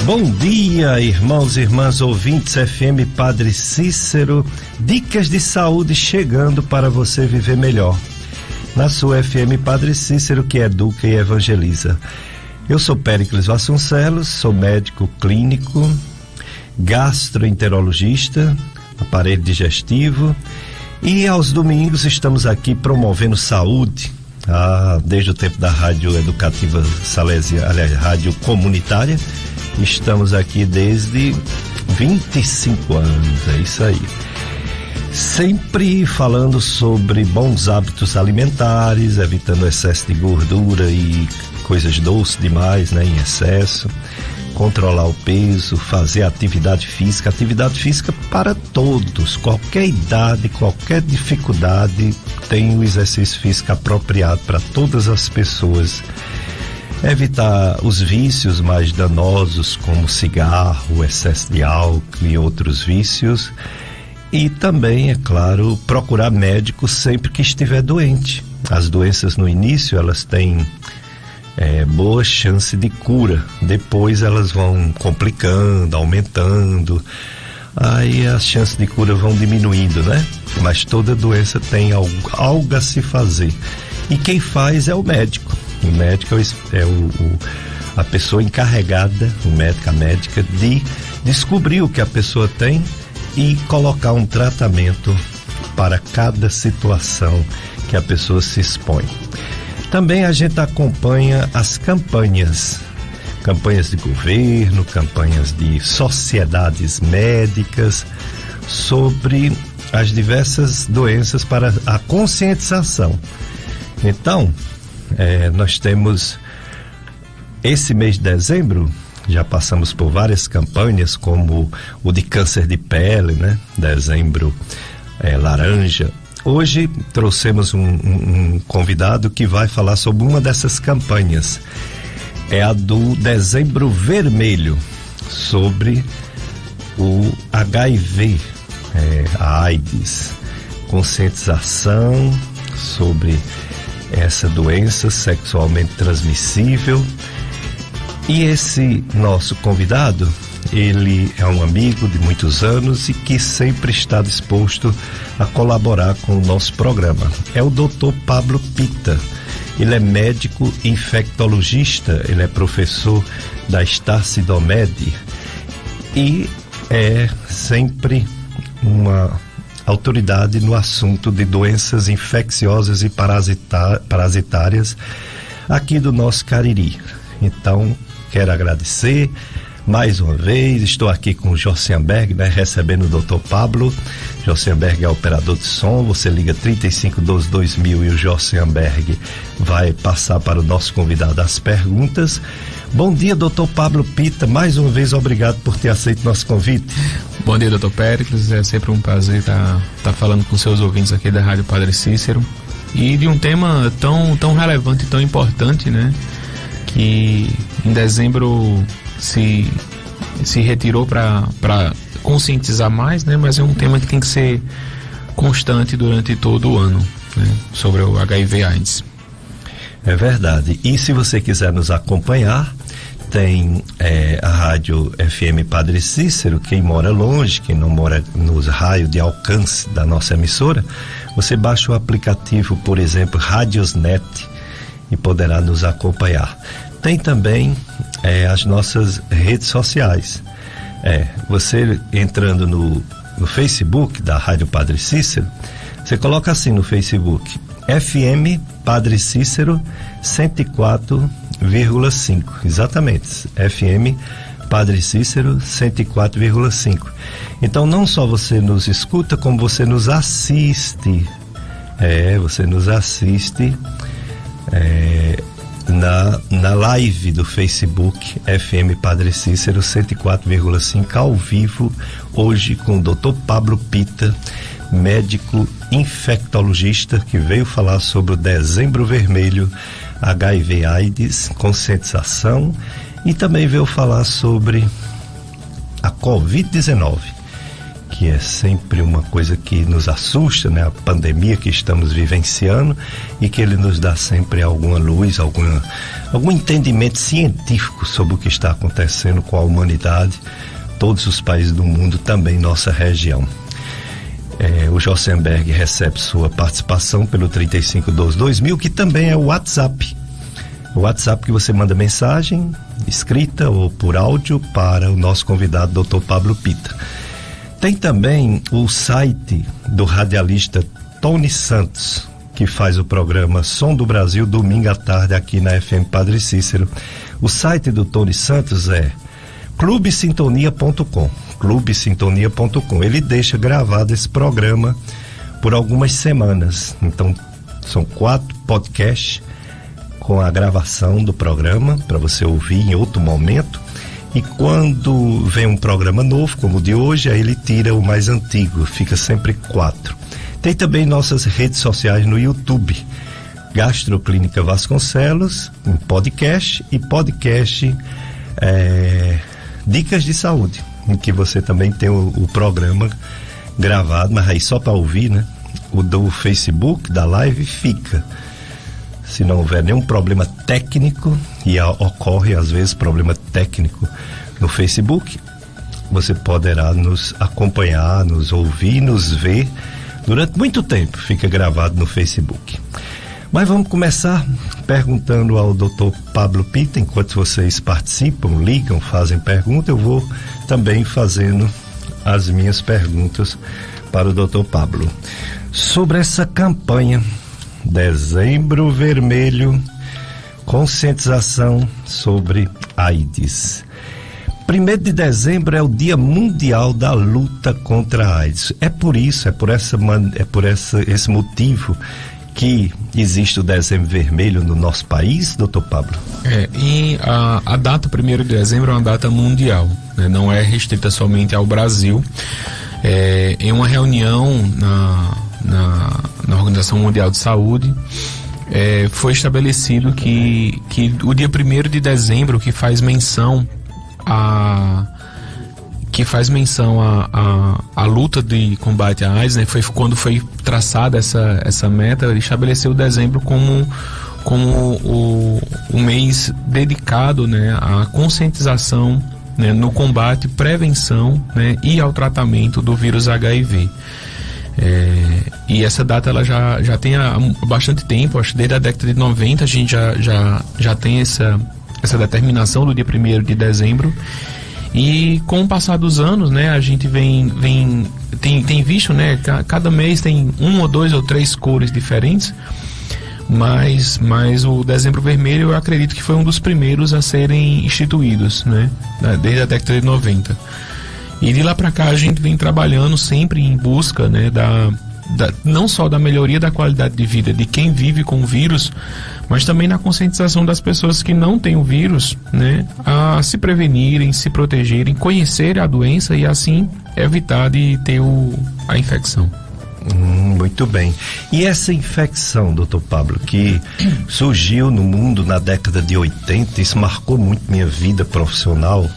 Bom dia, irmãos e irmãs ouvintes FM Padre Cícero, dicas de saúde chegando para você viver melhor. Na sua FM Padre Cícero, que educa e evangeliza. Eu sou Péricles Vasconcelos, sou médico clínico, gastroenterologista, aparelho digestivo, e aos domingos estamos aqui promovendo saúde, desde o tempo da Rádio Educativa Salesiana, aliás, Rádio Comunitária. Estamos aqui desde 25 anos, é isso aí. Sempre falando sobre bons hábitos alimentares, evitando excesso de gordura e coisas doces demais, né, em excesso. Controlar o peso, fazer atividade física para todos, qualquer idade, qualquer dificuldade, tem o exercício físico apropriado para todas as pessoas. Evitar os vícios mais danosos, como cigarro, excesso de álcool e outros vícios. E também, é claro, procurar médico sempre que estiver doente. As doenças no início, elas têm boa chance de cura. Depois elas vão complicando, aumentando. Aí as chances de cura vão diminuindo, né? Mas toda doença tem algo a se fazer. E quem faz é o médico. O médico é a pessoa encarregada, o médico, a médica, de descobrir o que a pessoa tem e colocar um tratamento para cada situação que a pessoa se expõe. Também a gente acompanha as campanhas de governo, campanhas de sociedades médicas sobre as diversas doenças para a conscientização. Então, nós temos esse mês de dezembro, já passamos por várias campanhas, como o de câncer de pele, né? Dezembro laranja. Hoje trouxemos um convidado que vai falar sobre uma dessas campanhas. É a do Dezembro Vermelho, sobre o HIV, a AIDS, conscientização sobre essa doença sexualmente transmissível. E esse nosso convidado, ele é um amigo de muitos anos e que sempre está disposto a colaborar com o nosso programa. É o Dr. Pablo Pita. Ele é médico infectologista, ele é professor da Estar-Cidomed e é sempre uma autoridade no assunto de doenças infecciosas e parasitárias aqui do nosso Cariri. Então, quero agradecer mais uma vez. Estou aqui com o Josianberg, né, recebendo o Dr. Pablo. Josianberg é operador de som. Você liga 3512-2000 e o Josianberg vai passar para o nosso convidado as perguntas. Bom dia, Dr. Pablo Pita. Mais uma vez, obrigado por ter aceito nosso convite. Bom dia, Dr. Péricles. É sempre um prazer estar falando com seus ouvintes aqui da Rádio Padre Cícero. E de um tema tão relevante e tão importante, né? Que em dezembro se retirou para conscientizar mais, né? Mas é um tema que tem que ser constante durante todo o ano, né? Sobre o HIV/AIDS. É verdade. E se você quiser nos acompanhar, tem a Rádio FM Padre Cícero. Quem mora longe, quem não mora nos raios de alcance da nossa emissora, você baixa o aplicativo, por exemplo, Radiosnet, e poderá nos acompanhar. Tem também as nossas redes sociais. Você entrando no Facebook da Rádio Padre Cícero, você coloca assim no Facebook: FM Padre Cícero 104,5. Exatamente, FM Padre Cícero 104,5. Então não só você nos escuta, como você nos assiste. Você nos assiste na live do Facebook FM Padre Cícero 104,5 ao vivo, hoje com o Dr. Pablo Pita, médico infectologista, que veio falar sobre o Dezembro Vermelho, HIV/AIDS, conscientização, e também veio falar sobre a Covid-19, que é sempre uma coisa que nos assusta, né? A pandemia que estamos vivenciando, e que ele nos dá sempre alguma luz, algum entendimento científico sobre o que está acontecendo com a humanidade, todos os países do mundo, também nossa região. O Jossenberg recebe sua participação pelo 3512-2000, que também é o WhatsApp. O WhatsApp que você manda mensagem escrita ou por áudio para o nosso convidado, Dr. Pablo Pita. Tem também o site do radialista Tony Santos, que faz o programa Som do Brasil, domingo à tarde, aqui na FM Padre Cícero. O site do Tony Santos é clubesintonia.com. clubesintonia.com. Ele deixa gravado esse programa por algumas semanas. Então, são 4 podcasts com a gravação do programa para você ouvir em outro momento. E quando vem um programa novo, como o de hoje, aí ele tira o mais antigo, fica sempre 4. Tem também nossas redes sociais no YouTube, Gastroclínica Vasconcelos, em podcast, e podcast Dicas de Saúde, em que você também tem o programa gravado, mas aí só para ouvir, né? O do Facebook, da live, fica. Se não houver nenhum problema técnico, e ocorre às vezes problema técnico no Facebook, você poderá nos acompanhar, nos ouvir, nos ver durante muito tempo, fica gravado no Facebook. Mas vamos começar perguntando ao Dr. Pablo Pita. Enquanto vocês participam, ligam, fazem pergunta, eu vou também fazendo as minhas perguntas para o Dr. Pablo. Sobre essa campanha Dezembro Vermelho, conscientização sobre AIDS. 1º de dezembro é o Dia Mundial da Luta contra a AIDS. É por esse motivo que existe o Dezembro Vermelho no nosso país, doutor Pablo? E a data 1º de dezembro é uma data mundial, né? Não é restrita somente ao Brasil. Em uma reunião na Organização Mundial de Saúde, foi estabelecido que o dia 1º de dezembro, que faz menção à luta de combate à AIDS, né? Foi quando foi traçada essa meta, ele estabeleceu o dezembro como o mês dedicado, né, à conscientização, né, no combate, prevenção, né, e ao tratamento do vírus HIV. E essa data ela já tem há bastante tempo, acho que desde a década de 90 a gente já tem essa determinação do dia 1º de dezembro. E com o passar dos anos, né, a gente tem visto, né, cada mês tem 1 ou 2 ou 3 cores diferentes, mas o Dezembro Vermelho eu acredito que foi um dos primeiros a serem instituídos, né, desde a década de 90. E de lá para cá a gente vem trabalhando sempre em busca, né, não só da melhoria da qualidade de vida de quem vive com o vírus, mas também na conscientização das pessoas que não têm o vírus, né, a se prevenirem, se protegerem, conhecerem a doença e assim evitar de ter a infecção. Muito bem. E essa infecção, doutor Pablo, que surgiu no mundo na década de 80, isso marcou muito minha vida profissional,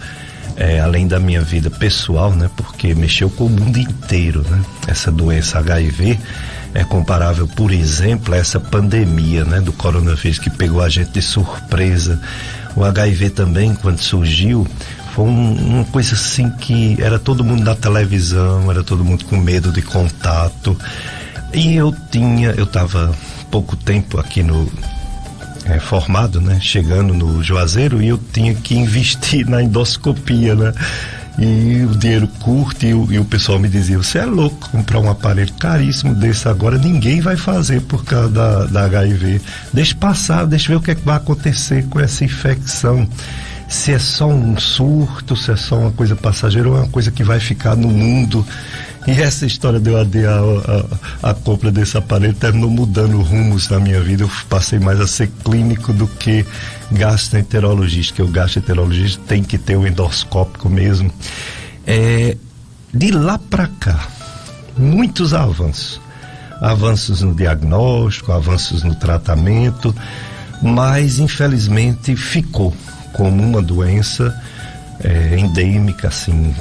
além da minha vida pessoal, né? Porque mexeu com o mundo inteiro, né? Essa doença HIV é comparável, por exemplo, a essa pandemia, né, do coronavírus, que pegou a gente de surpresa. O HIV também, quando surgiu, foi uma coisa assim que era todo mundo na televisão, era todo mundo com medo de contato. E eu estava pouco tempo aqui formado, né, chegando no Juazeiro, e eu tinha que investir na endoscopia, né, e o dinheiro curto, e o pessoal me dizia: você é louco comprar um aparelho caríssimo desse agora, ninguém vai fazer por causa da HIV, deixa passar, deixa ver o que é que vai acontecer com essa infecção, se é só um surto, se é só uma coisa passageira ou é uma coisa que vai ficar no mundo. E essa história de eu adiar a compra desse aparelho terminou mudando rumos na minha vida. Eu passei mais a ser clínico do que gastroenterologista, que o gastroenterologista tem que ter o endoscópico mesmo. De lá para cá, muitos avanços no diagnóstico, avanços no tratamento, mas infelizmente ficou como uma doença endêmica, assim,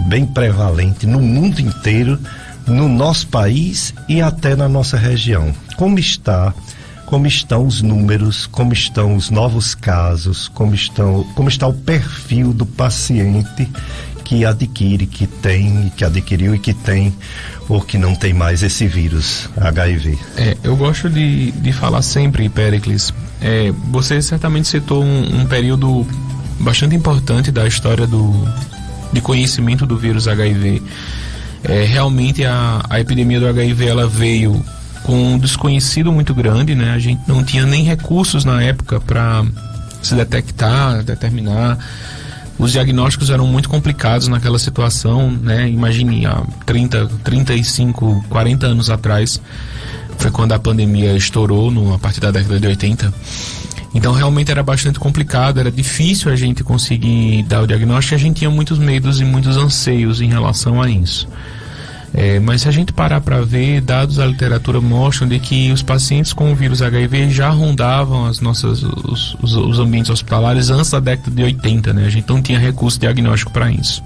bem prevalente no mundo inteiro, no nosso país e até na nossa região. Como estão os números, como estão os novos casos, como está o perfil do paciente que adquire, que adquiriu e que tem ou que não tem mais esse vírus HIV. Eu gosto de falar sempre, Péricles, você certamente citou um período bastante importante da história de conhecimento do vírus HIV. Realmente a epidemia do HIV ela veio com um desconhecido muito grande, né? A gente não tinha nem recursos na época para se determinar. Os diagnósticos eram muito complicados naquela situação, né? Imagine, há 35, 40 anos atrás, foi quando a pandemia estourou, a partir da década de 80. Então realmente era bastante complicado, era difícil a gente conseguir dar o diagnóstico e a gente tinha muitos medos e muitos anseios em relação a isso. Mas se a gente parar para ver, dados da literatura mostram de que os pacientes com o vírus HIV já rondavam os ambientes hospitalares antes da década de 80, né? A gente não tinha recurso diagnóstico para isso.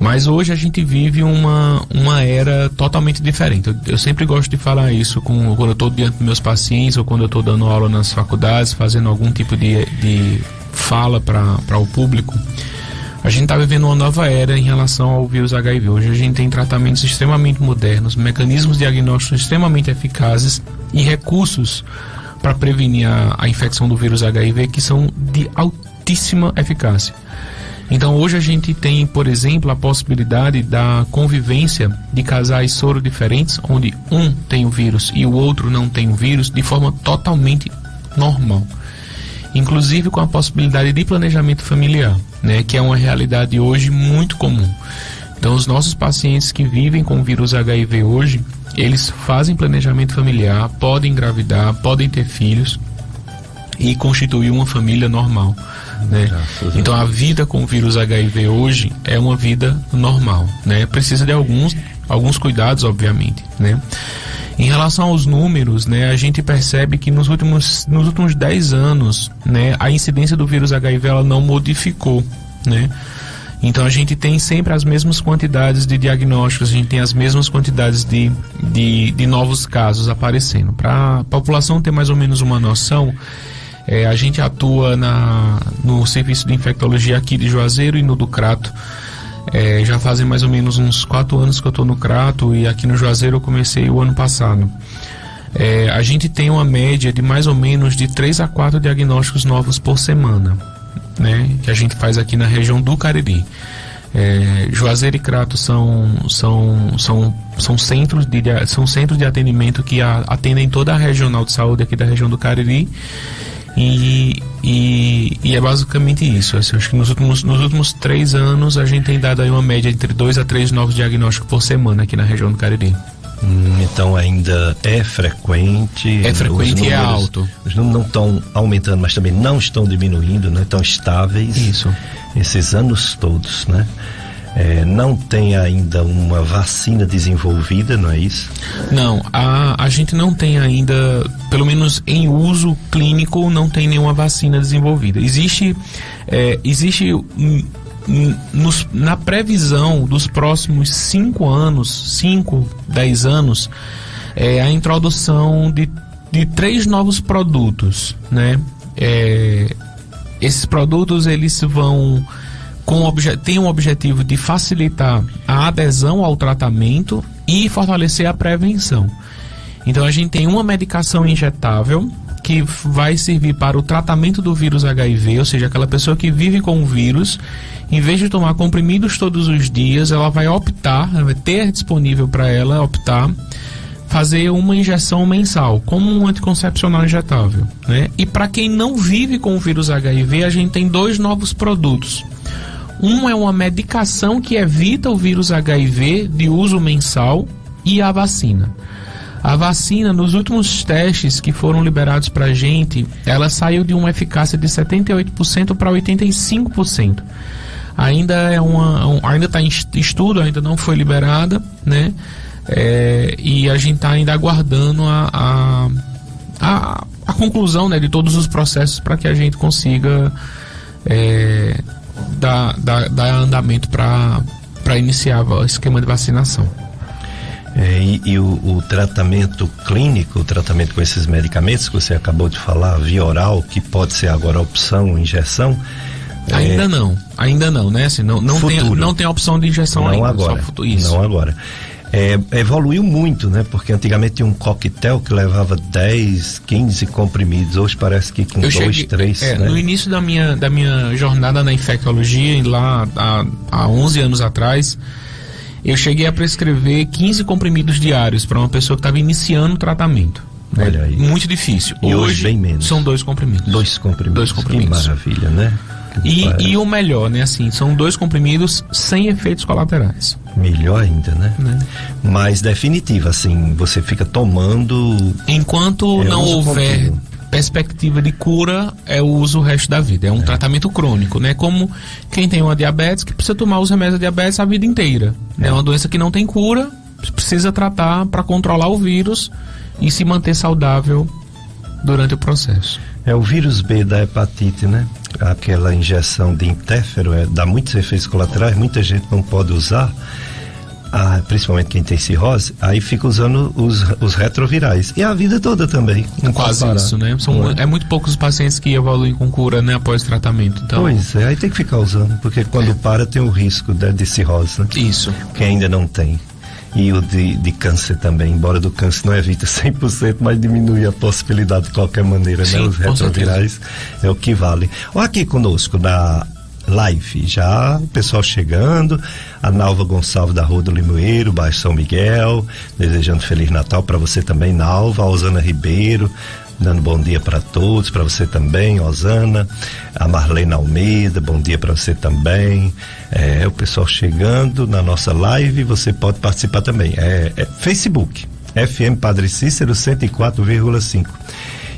Mas hoje a gente vive uma era totalmente diferente. Eu sempre gosto de falar isso quando eu estou diante dos meus pacientes ou quando eu estou dando aula nas faculdades, fazendo algum tipo de fala para o público. A gente está vivendo uma nova era em relação ao vírus HIV. Hoje a gente tem tratamentos extremamente modernos, mecanismos diagnósticos extremamente eficazes e recursos para prevenir a infecção do vírus HIV que são de altíssima eficácia. Então hoje a gente tem, por exemplo, a possibilidade da convivência de casais soro diferentes, onde um tem o vírus e o outro não tem o vírus, de forma totalmente normal. Inclusive com a possibilidade de planejamento familiar, né, que é uma realidade hoje muito comum. Então os nossos pacientes que vivem com o vírus HIV hoje, eles fazem planejamento familiar, podem engravidar, podem ter filhos e constituir uma família normal, né? Então a vida com o vírus HIV hoje é uma vida normal, né? Precisa de alguns cuidados, obviamente, né? Em relação aos números, né, a gente percebe que nos últimos 10 anos, né, a incidência do vírus HIV ela não modificou, né? Então a gente tem sempre as mesmas quantidades de diagnósticos, a gente tem as mesmas quantidades de novos casos aparecendo. Para a população ter mais ou menos uma noção, a gente atua no serviço de infectologia aqui de Juazeiro e no do Crato. Já fazem mais ou menos uns 4 anos que eu estou no Crato e aqui no Juazeiro eu comecei o ano passado. A gente tem uma média de mais ou menos de 3 a 4 diagnósticos novos por semana, né, que a gente faz aqui na região do Cariri. Juazeiro e Crato são centros de atendimento que atendem toda a regional de saúde aqui da região do Cariri. E é basicamente isso. Assim, acho que nos últimos 3 anos a gente tem dado aí uma média entre 2 a 3 novos diagnósticos por semana aqui na região do Cariri. Então ainda é frequente. É frequente e é alto. Os números não estão aumentando, mas também não estão diminuindo, né? Estão estáveis. Isso. Esses anos todos, né? Não tem ainda uma vacina desenvolvida, não é isso? Não, a gente não tem ainda, pelo menos em uso clínico, não tem nenhuma vacina desenvolvida. Existe na previsão dos próximos 10 anos, a introdução de 3 novos produtos, né? Esses produtos, eles vão tem um objetivo de facilitar a adesão ao tratamento e fortalecer a prevenção. Então a gente tem uma medicação injetável que vai servir para o tratamento do vírus HIV, ou seja, aquela pessoa que vive com o vírus, em vez de tomar comprimidos todos os dias, ela vai ter disponível para ela optar fazer uma injeção mensal, como um anticoncepcional injetável, né? E para quem não vive com o vírus HIV, a gente tem 2 novos produtos. Um é uma medicação que evita o vírus HIV de uso mensal e a vacina. A vacina, nos últimos testes que foram liberados para a gente, ela saiu de uma eficácia de 78% para 85%. Ainda está em estudo, ainda não foi liberada, né? E a gente está ainda aguardando a conclusão, né, de todos os processos para que a gente consiga dar andamento para iniciar o esquema de vacinação. E o tratamento clínico, o tratamento com esses medicamentos que você acabou de falar, via oral, que pode ser agora opção, injeção? Ainda não, né? Assim, não tem a opção de injeção não ainda. Agora, isso. Não agora. Evoluiu muito, né? Porque antigamente tinha um coquetel que levava 10, 15 comprimidos. Hoje parece que com 2, 3. Né? No início da minha jornada na infectologia, lá há 11 anos atrás, eu cheguei a prescrever 15 comprimidos diários para uma pessoa que estava iniciando o tratamento. Né? Olha aí. Muito difícil. E hoje bem menos. São 2 comprimidos. 2 comprimidos. Que maravilha, né? E o melhor, né? Assim, são 2 comprimidos sem efeitos colaterais. Melhor ainda, né? Mais definitiva, assim, você fica tomando... Enquanto não houver perspectiva de cura, é o uso o resto da vida. É um tratamento crônico, né? Como quem tem uma diabetes, que precisa tomar os remédios da diabetes a vida inteira. É uma doença que não tem cura, precisa tratar para controlar o vírus e se manter saudável durante o processo. É o vírus B da hepatite, né? Aquela injeção de interfero dá muitos efeitos colaterais, muita gente não pode usar, principalmente quem tem cirrose, aí fica usando os retrovirais. E a vida toda também. Quase isso, né? É muito poucos os pacientes que evoluem com cura, né, após o tratamento. Então... Pois é, aí tem que ficar usando, porque quando para tem o risco de cirrose, né? Isso. Que ainda não tem. E o de câncer também, embora do câncer não evita 100%, mas diminui a possibilidade de qualquer maneira, né? Os retrovirais é o que vale. Olha aqui conosco na live, já o pessoal chegando, a Nalva Gonçalves da Rua do Limoeiro, bairro São Miguel, desejando Feliz Natal para você também, Nalva. A Osana Ribeiro, dando bom dia para todos, para você também, Osana. A Marlene Almeida, bom dia para você também. O pessoal chegando na nossa live, você pode participar também. Facebook, FM Padre Cícero 104,5.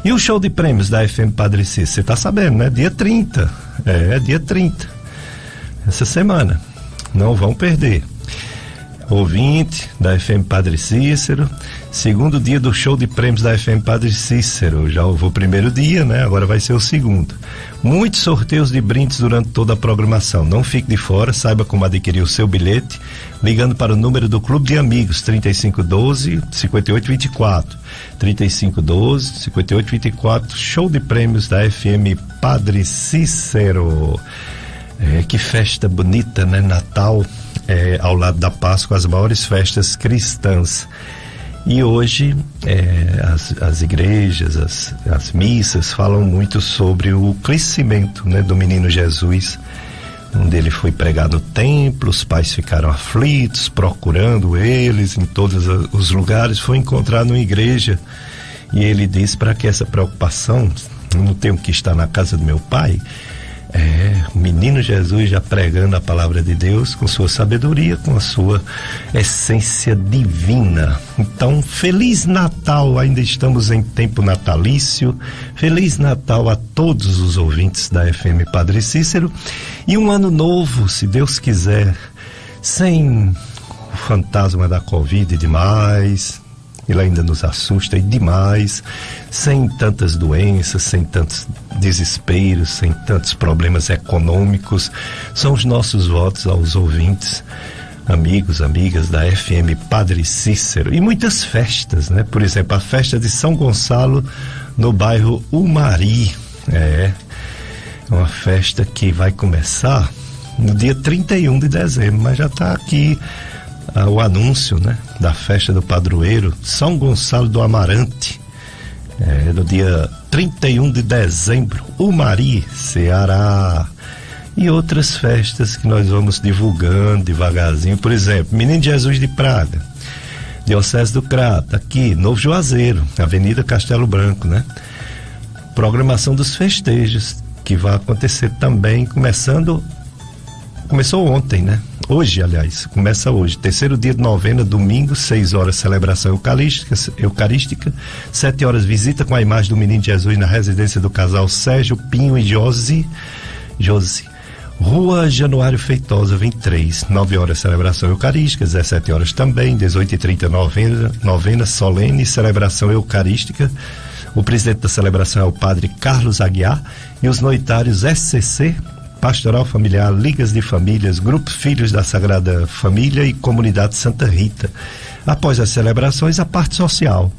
E o show de prêmios da FM Padre Cícero, você tá sabendo, né? Dia 30. Dia 30. Essa semana. Não vão perder. Ouvinte da FM Padre Cícero, segundo dia do show de prêmios da FM Padre Cícero. Já houve o primeiro dia, né? Agora vai ser o segundo. Muitos sorteios de brindes durante toda a programação. Não fique de fora, saiba como adquirir o seu bilhete, ligando para o número do Clube de Amigos, 3512-5824. 3512-5824, show de prêmios da FM Padre Cícero. Que festa bonita, né? Natal, ao lado da Páscoa, as maiores festas cristãs. E hoje as igrejas, as missas falam muito sobre o crescimento, né, do menino Jesus, onde ele foi pregado no templo, os pais ficaram aflitos, procurando eles em todos os lugares, foi encontrado numa igreja e ele disse: para que essa preocupação, não tenho que estar na casa do meu pai. O menino Jesus já pregando a palavra de Deus com sua sabedoria, com a sua essência divina. Então, Feliz Natal, ainda estamos em tempo natalício. Feliz Natal a todos os ouvintes da FM Padre Cícero, e um ano novo, se Deus quiser, sem o fantasma da Covid demais. Ele ainda nos assusta demais, sem tantas doenças, sem tantos desesperos, sem tantos problemas econômicos. São os nossos votos aos ouvintes, amigos, amigas da FM Padre Cícero. E muitas festas, né? Por exemplo, a festa de São Gonçalo no bairro Umari. Uma festa que vai começar no dia 31 de dezembro, mas já está aqui o anúncio, né, da festa do padroeiro São Gonçalo do Amarante, no dia 31 de dezembro, Umari, Ceará. E outras festas que nós vamos divulgando devagarzinho. Por exemplo, Menino Jesus de Praga, Diocese do Crato, aqui, Novo Juazeiro, Avenida Castelo Branco, né? Programação dos festejos, que vai acontecer também, começou ontem, né? Hoje, aliás, começa hoje, terceiro dia de novena, domingo, 6 horas, celebração eucarística, 7 horas, visita com a imagem do Menino Jesus na residência do casal Sérgio Pinho e Josi, Rua Januário Feitosa, 23, 9 horas, celebração eucarística, 17 horas também, 18h30, novena solene, celebração eucarística. O presidente da celebração é o padre Carlos Aguiar, e os noitários SCC Pastoral Familiar, Ligas de Famílias, Grupo Filhos da Sagrada Família e Comunidade Santa Rita. Após as celebrações, a parte social.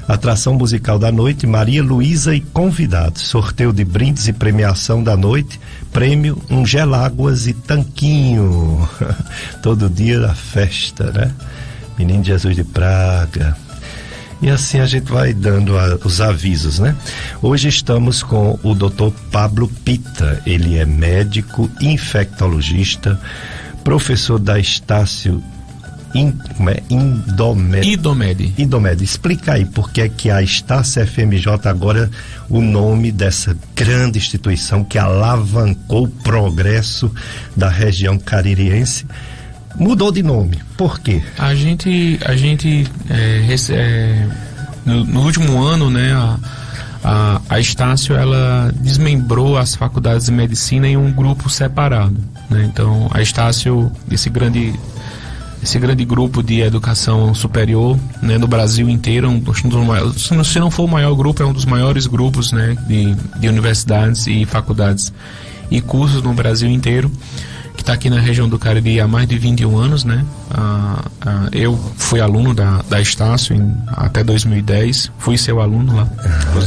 Atração musical da noite, Maria Luísa e convidados. Sorteio de brindes e premiação da noite. Prêmio, um geláguas e tanquinho. Todo dia da festa, né? Menino Jesus de Praga. E assim a gente vai dando os avisos, né? Hoje estamos com o Dr. Pablo Pita. Ele é médico, infectologista, professor da Estácio Idomed. Explica aí por que é que a Estácio FMJ agora, o nome dessa grande instituição que alavancou o progresso da região caririense, mudou de nome. Por quê? A gente no último ano, né, a Estácio, ela desmembrou as faculdades de medicina em um grupo separado, né? Então a Estácio, esse grande grupo de educação superior, né, no Brasil inteiro, se não for o maior grupo, é um dos maiores grupos, né, de universidades e faculdades e cursos no Brasil inteiro, que está aqui na região do Cariri há mais de 21 anos, né? Eu fui aluno da Estácio até 2010, fui seu aluno lá.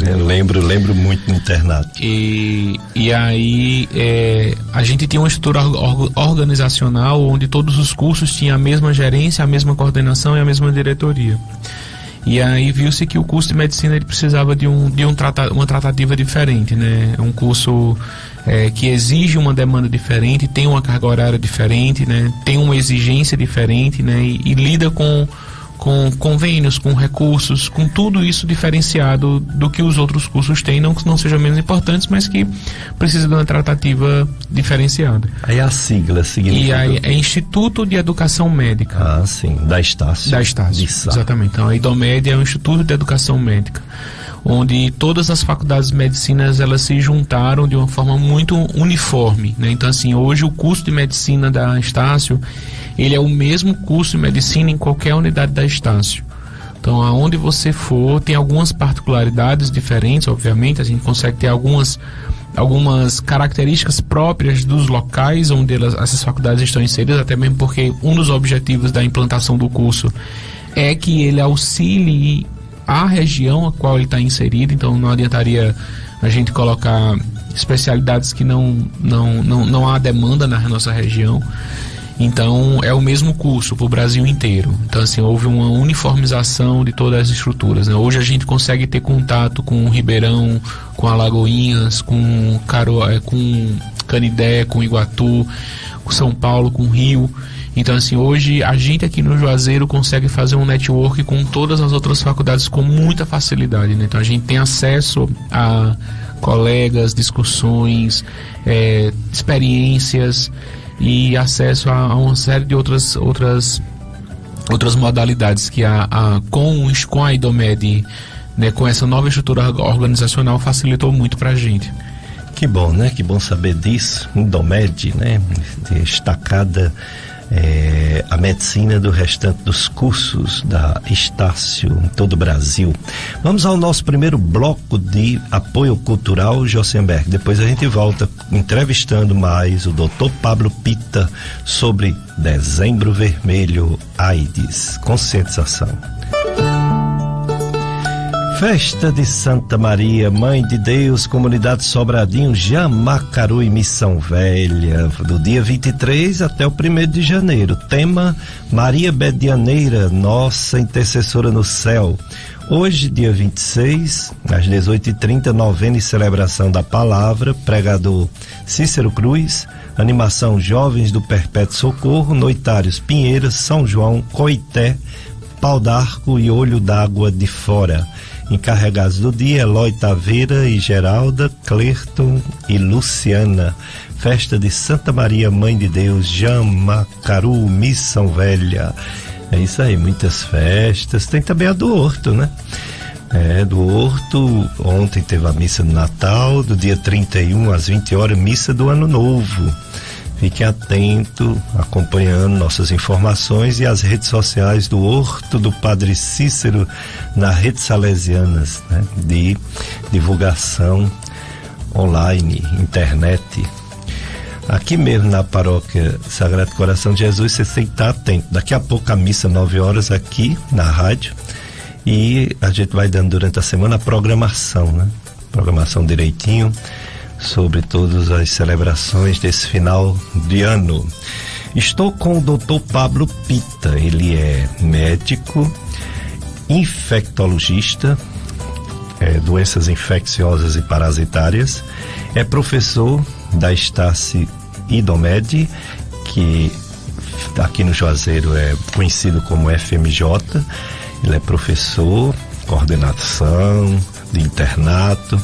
Eu lembro muito no internato. E aí a gente tinha uma estrutura organizacional onde todos os cursos tinham a mesma gerência, a mesma coordenação e a mesma diretoria. E aí viu-se que o curso de medicina ele precisava de uma tratativa diferente, né? Um curso que exige uma demanda diferente, tem uma carga horária diferente, né? Tem uma exigência diferente, né? E lida com convênios, com recursos, com tudo isso diferenciado do que os outros cursos têm, não que não sejam menos importantes, mas que precisa de uma tratativa diferenciada. Aí a sigla significa... E aí é Instituto de Educação Médica. Ah, sim, da Estácio. Da Estácio, exatamente. Então a Idomed é um Instituto de Educação Médica, onde todas as faculdades de medicina elas se juntaram de uma forma muito uniforme, né? Então assim, hoje o curso de medicina da Estácio, ele é o mesmo curso de medicina em qualquer unidade da Estácio. Então aonde você for, tem algumas particularidades diferentes, obviamente, a gente consegue ter algumas características próprias dos locais onde essas faculdades estão inseridas, até mesmo porque um dos objetivos da implantação do curso é que ele auxilie a região a qual ele está inserido. Então não adiantaria a gente colocar especialidades que não há demanda na nossa região. Então é o mesmo curso para o Brasil inteiro. Então assim, houve uma uniformização de todas as estruturas, né? Hoje a gente consegue ter contato com Ribeirão, com Alagoinhas, com Canidé, com Iguatu, com São Paulo, com Rio. Então assim, hoje a gente aqui no Juazeiro consegue fazer um network com todas as outras faculdades com muita facilidade, né? Então a gente tem acesso a colegas, discussões, experiências e acesso a uma série de outras modalidades que com a Idomed, né, com essa nova estrutura organizacional, facilitou muito pra gente. Que bom, né? Que bom saber disso. Idomed, né? Destacada a medicina do restante dos cursos da Estácio em todo o Brasil. Vamos ao nosso primeiro bloco de apoio cultural, Josenberg. Depois a gente volta entrevistando mais o Dr. Pablo Pita sobre Dezembro Vermelho, AIDS, conscientização. Festa de Santa Maria, Mãe de Deus, Comunidade Sobradinho, Jamacaru e Missão Velha, do dia 23 até o 1º de janeiro. Tema: Maria Bedianeira, nossa intercessora no céu. Hoje, dia 26, às 18h30, novena e celebração da palavra, pregador Cícero Cruz, animação Jovens do Perpétuo Socorro, noitários Pinheiras, São João, Coité, Pau d'Arco e Olho d'Água de Fora. Encarregados do dia, Eloy Taveira e Geralda, Clerton e Luciana. Festa de Santa Maria, Mãe de Deus, Jamacaru, Missão Velha. É isso aí, muitas festas. Tem também a do Horto, né? Do Horto, ontem teve a missa do Natal, do dia 31 às 20 horas, missa do Ano Novo. Fiquem atentos, acompanhando nossas informações e as redes sociais do Horto do Padre Cícero nas redes salesianas, né? De divulgação online, internet. Aqui mesmo na paróquia Sagrado Coração de Jesus, você tem que estar atento. Daqui a pouco a missa 9 horas aqui na rádio, e a gente vai dando durante a semana a programação, né? Programação direitinho sobre todas as celebrações desse final de ano. Estou com o Dr. Pablo Pita. Ele é médico, infectologista, doenças infecciosas e parasitárias, é professor da Estácio Idomed, que aqui no Juazeiro é conhecido como FMJ. Ele é professor, coordenação de internato,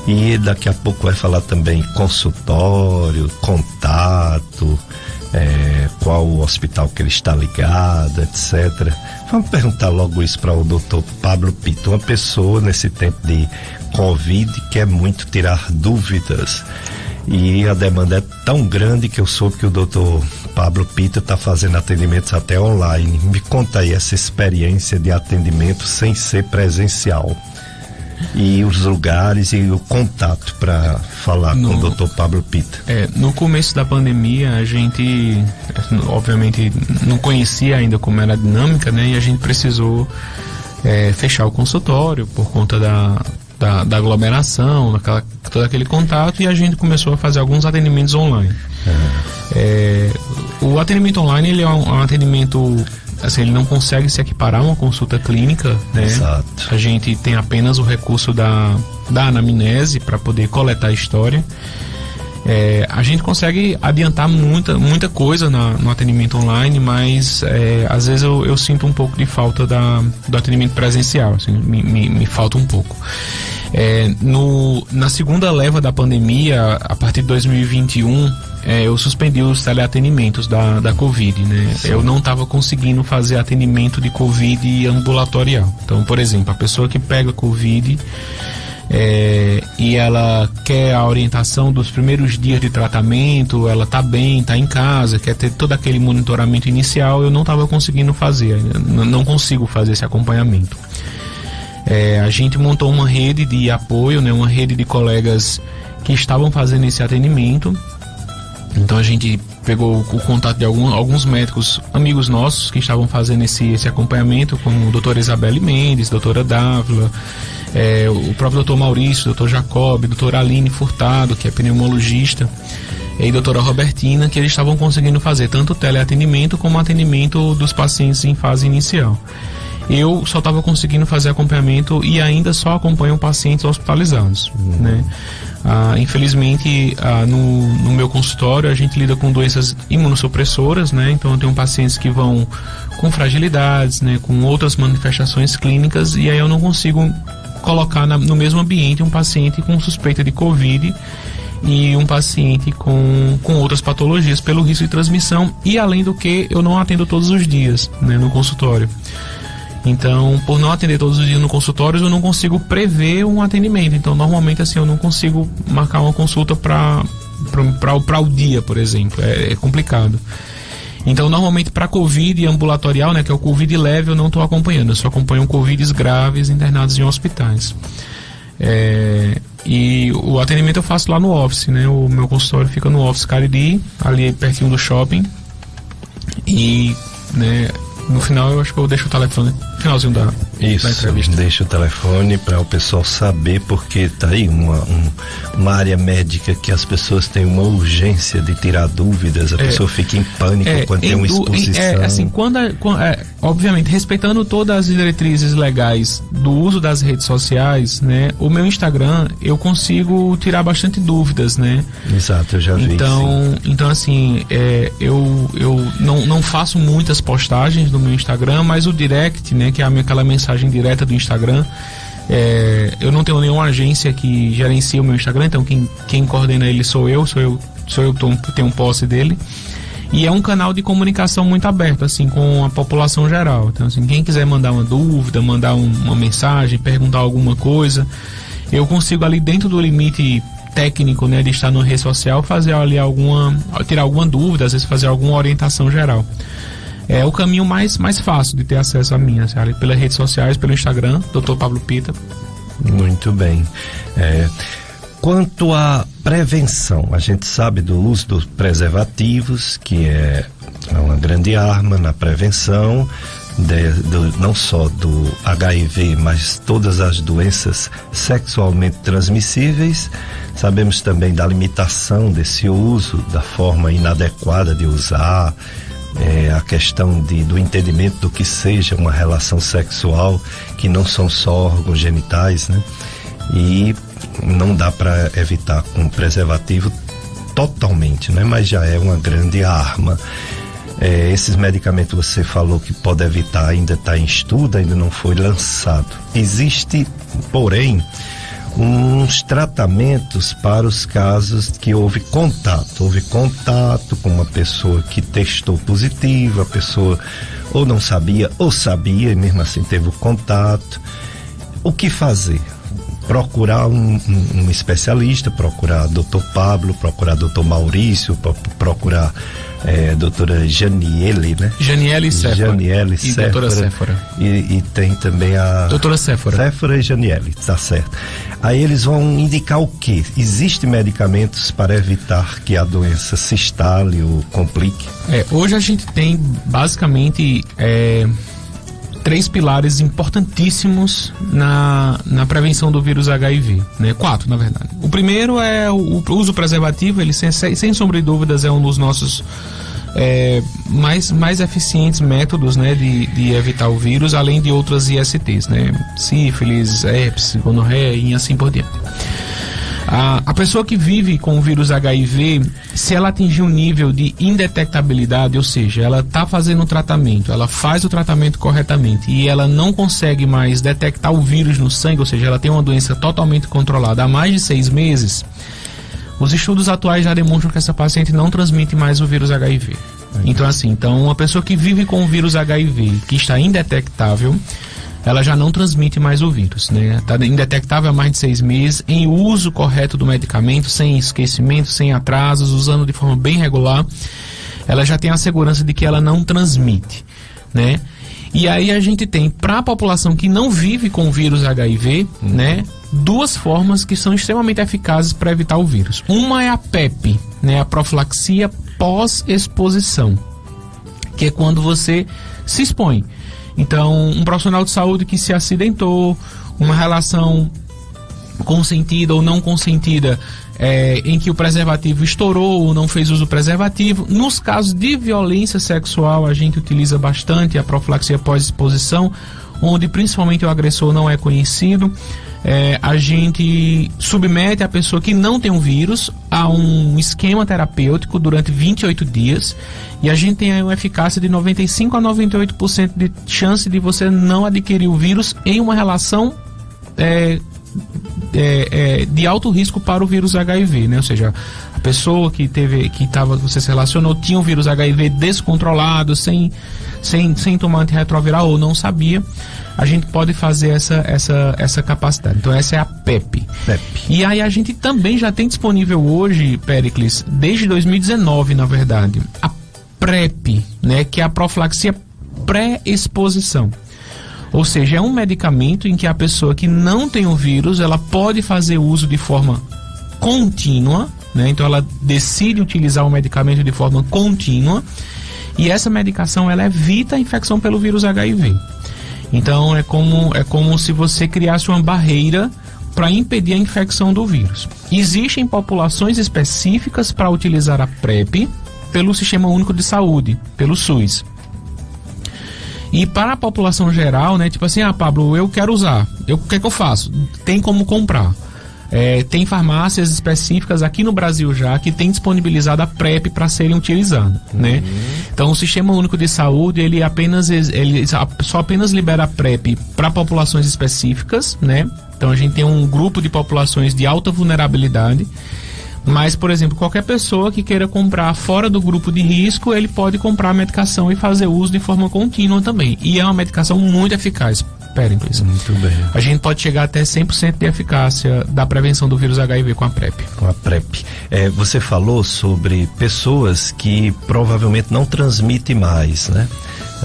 e daqui a pouco vai falar também consultório, contato, qual o hospital que ele está ligado, etc. Vamos perguntar logo isso para o Dr. Pablo Pita, uma pessoa nesse tempo de Covid quer muito tirar dúvidas, e a demanda é tão grande que eu soube que o Dr. Pablo Pita está fazendo atendimentos até online. Me conta aí essa experiência de atendimento sem ser presencial, e os lugares e o contato para falar com o Dr. Pablo Pita. No começo da pandemia, a gente obviamente não conhecia ainda como era a dinâmica, né? E a gente precisou fechar o consultório por conta da aglomeração, todo aquele contato, e a gente começou a fazer alguns atendimentos online. O atendimento online, ele é um atendimento, assim, ele não consegue se equiparar a uma consulta clínica, né? Exato. A gente tem apenas o recurso da anamnese para poder coletar a história. A gente consegue adiantar muita coisa no atendimento online, mas às vezes eu sinto um pouco de falta do atendimento presencial, assim, me falta um pouco. Na segunda leva da pandemia, a partir de 2021, eu suspendi os teleatendimentos da Covid, né? Sim. Eu não estava conseguindo fazer atendimento de Covid ambulatorial. Então, por exemplo, a pessoa que pega Covid e ela quer a orientação dos primeiros dias de tratamento, ela tá bem, tá em casa, quer ter todo aquele monitoramento inicial, eu não estava conseguindo fazer, não consigo fazer esse acompanhamento. A gente montou uma rede de apoio, né, uma rede de colegas que estavam fazendo esse atendimento. Então a gente pegou o contato de alguns médicos amigos nossos que estavam fazendo esse acompanhamento, como a doutora Isabelle Mendes, doutora Dávila, o próprio doutor Maurício, doutor Jacob, doutora Aline Furtado, que é pneumologista, e doutora Robertina, que eles estavam conseguindo fazer tanto teleatendimento como atendimento dos pacientes em fase inicial. Eu só estava conseguindo fazer acompanhamento e ainda só acompanho pacientes hospitalizados, né? Infelizmente, no meu consultório a gente lida com doenças imunossupressoras, né? Então eu tenho pacientes que vão com fragilidades, né? Com outras manifestações clínicas, e aí eu não consigo colocar no mesmo ambiente um paciente com suspeita de Covid e um paciente com outras patologias pelo risco de transmissão, e além do que eu não atendo todos os dias, né, no consultório. Então, por não atender todos os dias no consultório, eu não consigo prever um atendimento. Então, normalmente, assim, eu não consigo marcar uma consulta para o dia, por exemplo. É complicado. Então, normalmente, para Covid ambulatorial, né, que é o Covid leve, eu não estou acompanhando. Eu só acompanho Covids graves internados em hospitais. E o atendimento eu faço lá no office, né? O meu consultório fica no office Cariri, ali pertinho do shopping. E, né, no final eu acho que eu deixo o telefone no finalzinho da entrevista. Deixa o telefone para o pessoal saber, porque tá aí uma área médica que as pessoas têm uma urgência de tirar dúvidas, a pessoa fica em pânico quando tem uma exposição. Assim, obviamente, respeitando todas as diretrizes legais do uso das redes sociais, né? O meu Instagram, eu consigo tirar bastante dúvidas, né? Exato, eu já vi. Então assim, eu não faço muitas postagens no meu Instagram, mas o direct, né, que é aquela mensagem direta do Instagram, eu não tenho nenhuma agência que gerencia o meu Instagram, então quem coordena ele sou eu que tenho posse dele, e é um canal de comunicação muito aberto, assim, com a população geral. Então, assim, quem quiser mandar uma dúvida, mandar uma mensagem, perguntar alguma coisa, eu consigo ali dentro do limite técnico, né, de estar numa rede social, fazer ali tirar alguma dúvida, às vezes fazer alguma orientação geral. É o caminho mais fácil de ter acesso a mim, assim, pelas redes sociais, pelo Instagram, Dr. Pablo Pita. Muito bem. Quanto à prevenção, a gente sabe do uso dos preservativos, que é uma grande arma na prevenção, não só do HIV, mas todas as doenças sexualmente transmissíveis. Sabemos também da limitação desse uso, da forma inadequada de usar, a questão do entendimento do que seja uma relação sexual, que não são só órgãos genitais, né? E não dá para evitar com preservativo totalmente, né? Mas já é uma grande arma. Esses medicamentos você falou que pode evitar, ainda está em estudo, ainda não foi lançado. Existe, porém, uns tratamentos para os casos que houve contato com uma pessoa que testou positivo, a pessoa ou não sabia ou sabia e mesmo assim teve o contato. O que fazer? Procurar um especialista, procurar Dr. Pablo, procurar Dr. Maurício, procurar doutora Janiele, né? Janiele Séfora. Janiele e doutora Séfora. E tem também a doutora Séfora. Séfora e Janiele, tá certo. Aí eles vão indicar o quê? Existem medicamentos para evitar que a doença se instale ou complique? Hoje a gente tem basicamente 3 pilares importantíssimos na prevenção do vírus HIV, né? 4, na verdade. O primeiro é o uso preservativo. Ele sem sombra de dúvidas é um dos nossos mais eficientes métodos, né, de evitar o vírus, além de outras ISTs, né? Sífilis, herpes, gonorreia e assim por diante. A pessoa que vive com o vírus HIV, se ela atingir um nível de indetectabilidade, ou seja, ela está fazendo o tratamento, ela faz o tratamento corretamente e ela não consegue mais detectar o vírus no sangue, ou seja, ela tem uma doença totalmente controlada há mais de 6 meses, os estudos atuais já demonstram que essa paciente não transmite mais o vírus HIV. Então, uma pessoa que vive com o vírus HIV, que está indetectável, ela já não transmite mais o vírus, né? Está indetectável há mais de 6 meses, em uso correto do medicamento, sem esquecimento, sem atrasos, usando de forma bem regular, ela já tem a segurança de que ela não transmite, né? E aí a gente tem, para a população que não vive com o vírus HIV, né, 2 formas que são extremamente eficazes para evitar o vírus. Uma é a PEP, né, a profilaxia pós-exposição, que é quando você se expõe. Então, um profissional de saúde que se acidentou, uma relação consentida ou não consentida, em que o preservativo estourou ou não fez uso do preservativo. Nos casos de violência sexual, a gente utiliza bastante a profilaxia pós-exposição, onde principalmente o agressor não é conhecido. A gente submete a pessoa que não tem o vírus a um esquema terapêutico durante 28 dias e a gente tem aí uma eficácia de 95% a 98% de chance de você não adquirir o vírus em uma relação de alto risco para o vírus HIV, né? Ou seja, a pessoa você se relacionou tinha o vírus HIV descontrolado, sem tomar antirretroviral ou não sabia, a gente pode fazer essa capacidade. Então essa é a PEP. E aí a gente também já tem disponível hoje, Péricles, desde 2019 na verdade, a PrEP, né, que é a profilaxia pré-exposição. Ou seja, é um medicamento em que a pessoa que não tem o vírus, ela pode fazer uso de forma contínua, né? Então ela decide utilizar o medicamento de forma contínua e essa medicação ela evita a infecção pelo vírus HIV. Então é como se você criasse uma barreira para impedir a infecção do vírus. Existem populações específicas para utilizar a PrEP pelo Sistema Único de Saúde, pelo SUS. E para a população geral, né, tipo assim, Pablo, eu quero usar, o que é que eu faço? Tem como comprar. Tem farmácias específicas aqui no Brasil já que tem disponibilizado a PrEP para serem utilizadas, né? Então o Sistema Único de Saúde ele só apenas libera a PrEP para populações específicas, né? Então a gente tem um grupo de populações de alta vulnerabilidade, mas, por exemplo, qualquer pessoa que queira comprar fora do grupo de risco, ele pode comprar a medicação e fazer uso de forma contínua também. E é uma medicação muito eficaz. Péricles. Muito bem. A gente pode chegar até 100% de eficácia da prevenção do vírus HIV com a PrEP. Com a PrEP. Você falou sobre pessoas que provavelmente não transmitem mais, né?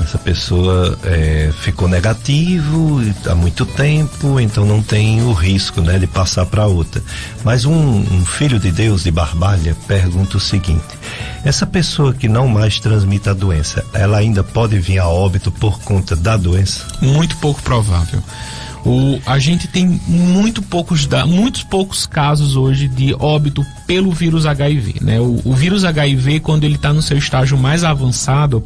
Essa pessoa ficou negativo há muito tempo, então não tem o risco, né, de passar para outra. Mas um filho de Deus de Barbalha pergunta o seguinte: essa pessoa que não mais transmite a doença, ela ainda pode vir a óbito por conta da doença? Muito pouco provável. A gente tem muitos poucos casos hoje de óbito pelo vírus HIV, né? O vírus HIV, quando ele está no seu estágio mais avançado,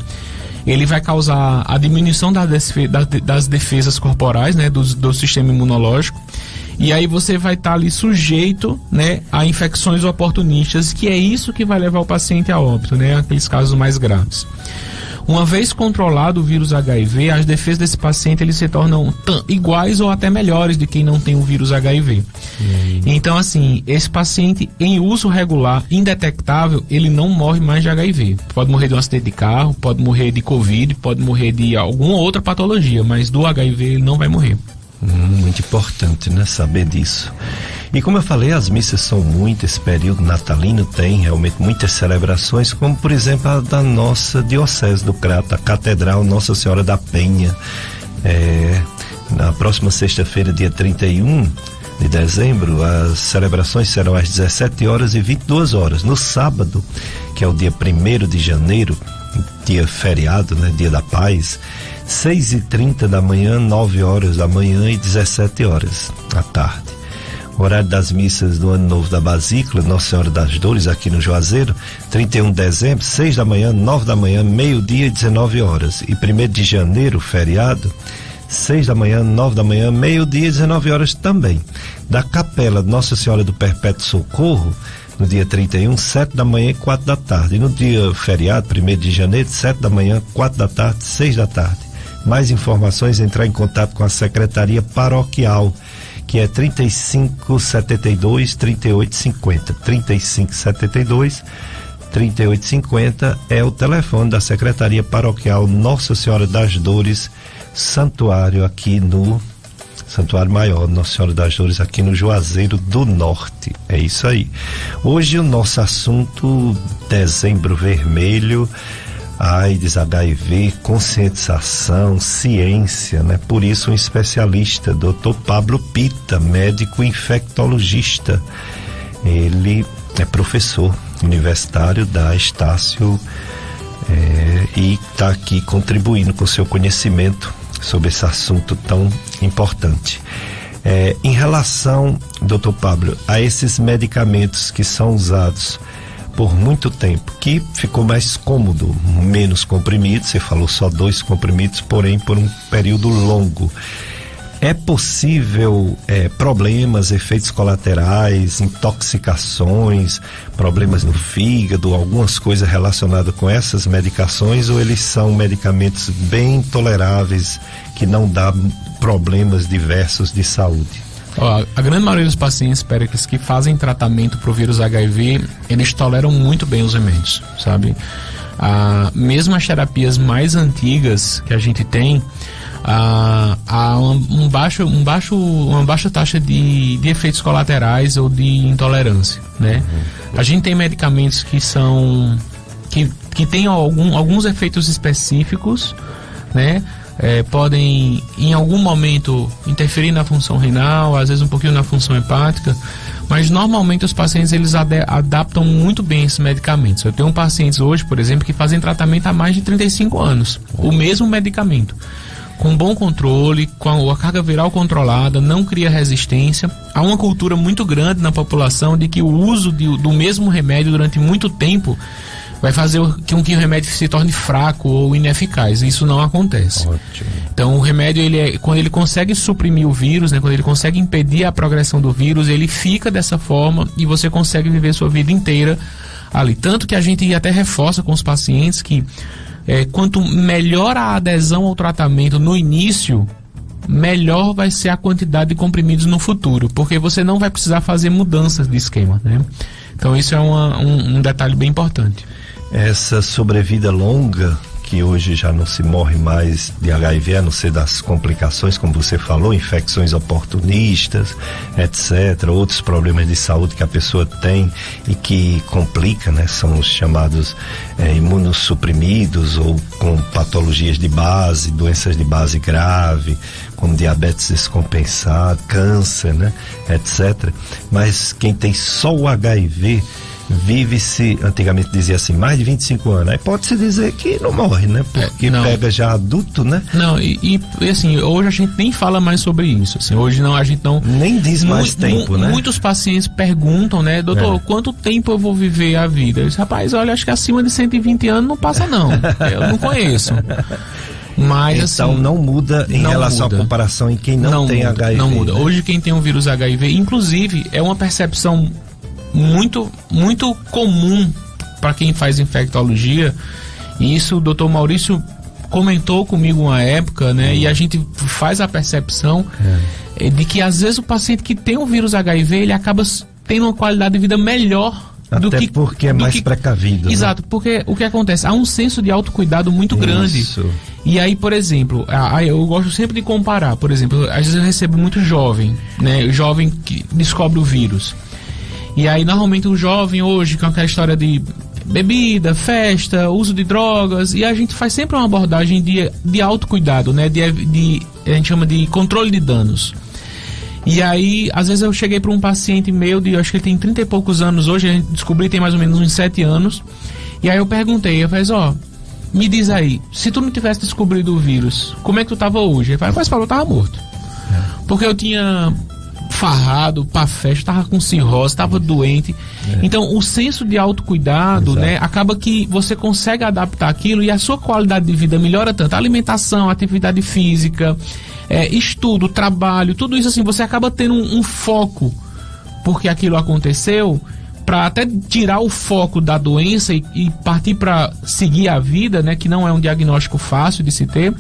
ele vai causar a diminuição das defesas corporais, né, do sistema imunológico, e aí você vai estar ali sujeito, né, a infecções oportunistas, que é isso que vai levar o paciente a óbito, né, aqueles casos mais graves. Uma vez controlado o vírus HIV, as defesas desse paciente eles se tornam iguais ou até melhores de quem não tem o vírus HIV. Então, assim, esse paciente em uso regular, indetectável, ele não morre mais de HIV. Pode morrer de um acidente de carro, pode morrer de Covid, pode morrer de alguma outra patologia, mas do HIV ele não vai morrer. Muito importante, né, saber disso. E como eu falei, as missas são muitas, esse período natalino tem realmente muitas celebrações, como por exemplo a da nossa Diocese do Crato, a Catedral Nossa Senhora da Penha. Na próxima sexta-feira, dia 31 de dezembro, as celebrações serão às 17 horas e 22 horas. No sábado, que é o dia 1º de janeiro, dia feriado, né, dia da paz, 6h30 da manhã, 9 horas da manhã e 17 horas da tarde. O horário das missas do Ano Novo da Basílica Nossa Senhora das Dores, aqui no Juazeiro, 31 de dezembro, 6 da manhã, 9 da manhã, meio-dia e 19 horas. E 1º de janeiro, feriado, 6 da manhã, 9 da manhã, meio-dia e 19 horas também. Da Capela Nossa Senhora do Perpétuo Socorro, no dia 31, 7 da manhã e 4 da tarde. E no dia feriado, 1º de janeiro, 7 da manhã, 4 da tarde, 6 da tarde. Mais informações, entrar em contato com a Secretaria Paroquial, que é 3572-3850. 3572-3850 é o telefone da Secretaria Paroquial Nossa Senhora das Dores, Santuário aqui no Santuário Maior, Nossa Senhora das Dores, aqui no Juazeiro do Norte. É isso aí. Hoje o nosso assunto, Dezembro Vermelho, AIDS, HIV, conscientização, ciência, né? Por isso um especialista, Dr. Pablo Pita, médico infectologista. Ele é professor universitário da Estácio e está aqui contribuindo com seu conhecimento sobre esse assunto tão importante. Em relação, Dr. Pablo, a esses medicamentos que são usados por muito tempo, que ficou mais cômodo, menos comprimidos, você falou só 2 comprimidos, porém por um período longo. É possível problemas, efeitos colaterais, intoxicações, problemas no fígado, algumas coisas relacionadas com essas medicações, ou eles são medicamentos bem toleráveis, que não dão problemas diversos de saúde? A grande maioria dos pacientes, Péricles, que fazem tratamento para o vírus HIV, eles toleram muito bem os remédios, sabe? Mesmo as terapias mais antigas que a gente tem, há uma baixa taxa de efeitos colaterais ou de intolerância, né? A gente tem medicamentos que têm alguns efeitos específicos, né? Podem em algum momento interferir na função renal, às vezes um pouquinho na função hepática, mas normalmente os pacientes eles adaptam muito bem esses medicamentos. Eu tenho pacientes hoje, por exemplo, que fazem tratamento há mais de 35 anos, o mesmo medicamento, com bom controle, com a carga viral controlada, não cria resistência. Há uma cultura muito grande na população de que o uso do mesmo remédio durante muito tempo vai fazer com que o remédio se torne fraco ou ineficaz. Isso não acontece. Ótimo. Então o remédio, quando ele consegue suprimir o vírus, né, quando ele consegue impedir a progressão do vírus, ele fica dessa forma e você consegue viver sua vida inteira ali. Tanto que a gente até reforça com os pacientes que quanto melhor a adesão ao tratamento no início, melhor vai ser a quantidade de comprimidos no futuro, porque você não vai precisar fazer mudanças de esquema, né? Então isso é um detalhe bem importante. Essa sobrevida longa que hoje já não se morre mais de HIV, a não ser das complicações, como você falou, infecções oportunistas, etc. Outros problemas de saúde que a pessoa tem e que complica, né? São os chamados imunossuprimidos ou com patologias de base, doenças de base grave, como diabetes descompensado, câncer, né? Etc. Mas quem tem só o HIV vive-se, antigamente dizia assim, mais de 25 anos. Aí pode-se dizer que não morre, né? Porque pega já adulto, né? Não, e assim, hoje a gente nem fala mais sobre isso. Assim, hoje não, a gente não... Nem diz mais tempo, né? Muitos pacientes perguntam, né? Doutor, quanto tempo eu vou viver a vida? Eu disse, rapaz, olha, acho que acima de 120 anos não passa não. Eu não conheço. Mas, então assim, não muda em relação à comparação em quem não tem muda, HIV. Não muda. Né? Hoje quem tem o vírus HIV, inclusive, é uma percepção muito, muito comum para quem faz infectologia, e isso o Dr. Maurício comentou comigo uma época, né? E a gente faz a percepção de que às vezes o paciente que tem o vírus HIV, ele acaba tendo uma qualidade de vida melhor. Até porque é mais precavido. Exato, né? Porque o que acontece? Há um senso de autocuidado muito grande. Isso. E aí, por exemplo, eu gosto sempre de comparar. Por exemplo, às vezes eu recebo muito jovem, né? Jovem que descobre o vírus. E aí, normalmente, o jovem hoje, com aquela história de bebida, festa, uso de drogas, e a gente faz sempre uma abordagem de autocuidado, né? A gente chama de controle de danos. E aí, às vezes eu cheguei para um paciente meu, acho que ele tem 30 e poucos anos hoje, a gente descobri que tem mais ou menos uns 7 anos, e aí eu perguntei, eu falei, me diz aí, se tu não tivesse descobrido o vírus, como é que tu tava hoje? Ele falou, mas eu tava morto. Porque eu tinha farrado pra festa, tava com cirrose, tava doente. Então o senso de autocuidado, né, acaba que você consegue adaptar aquilo e a sua qualidade de vida melhora tanto. A alimentação, a atividade física, estudo, trabalho, tudo isso assim, você acaba tendo um foco porque aquilo aconteceu, para até tirar o foco da doença e partir para seguir a vida, né, que não é um diagnóstico fácil de se ter,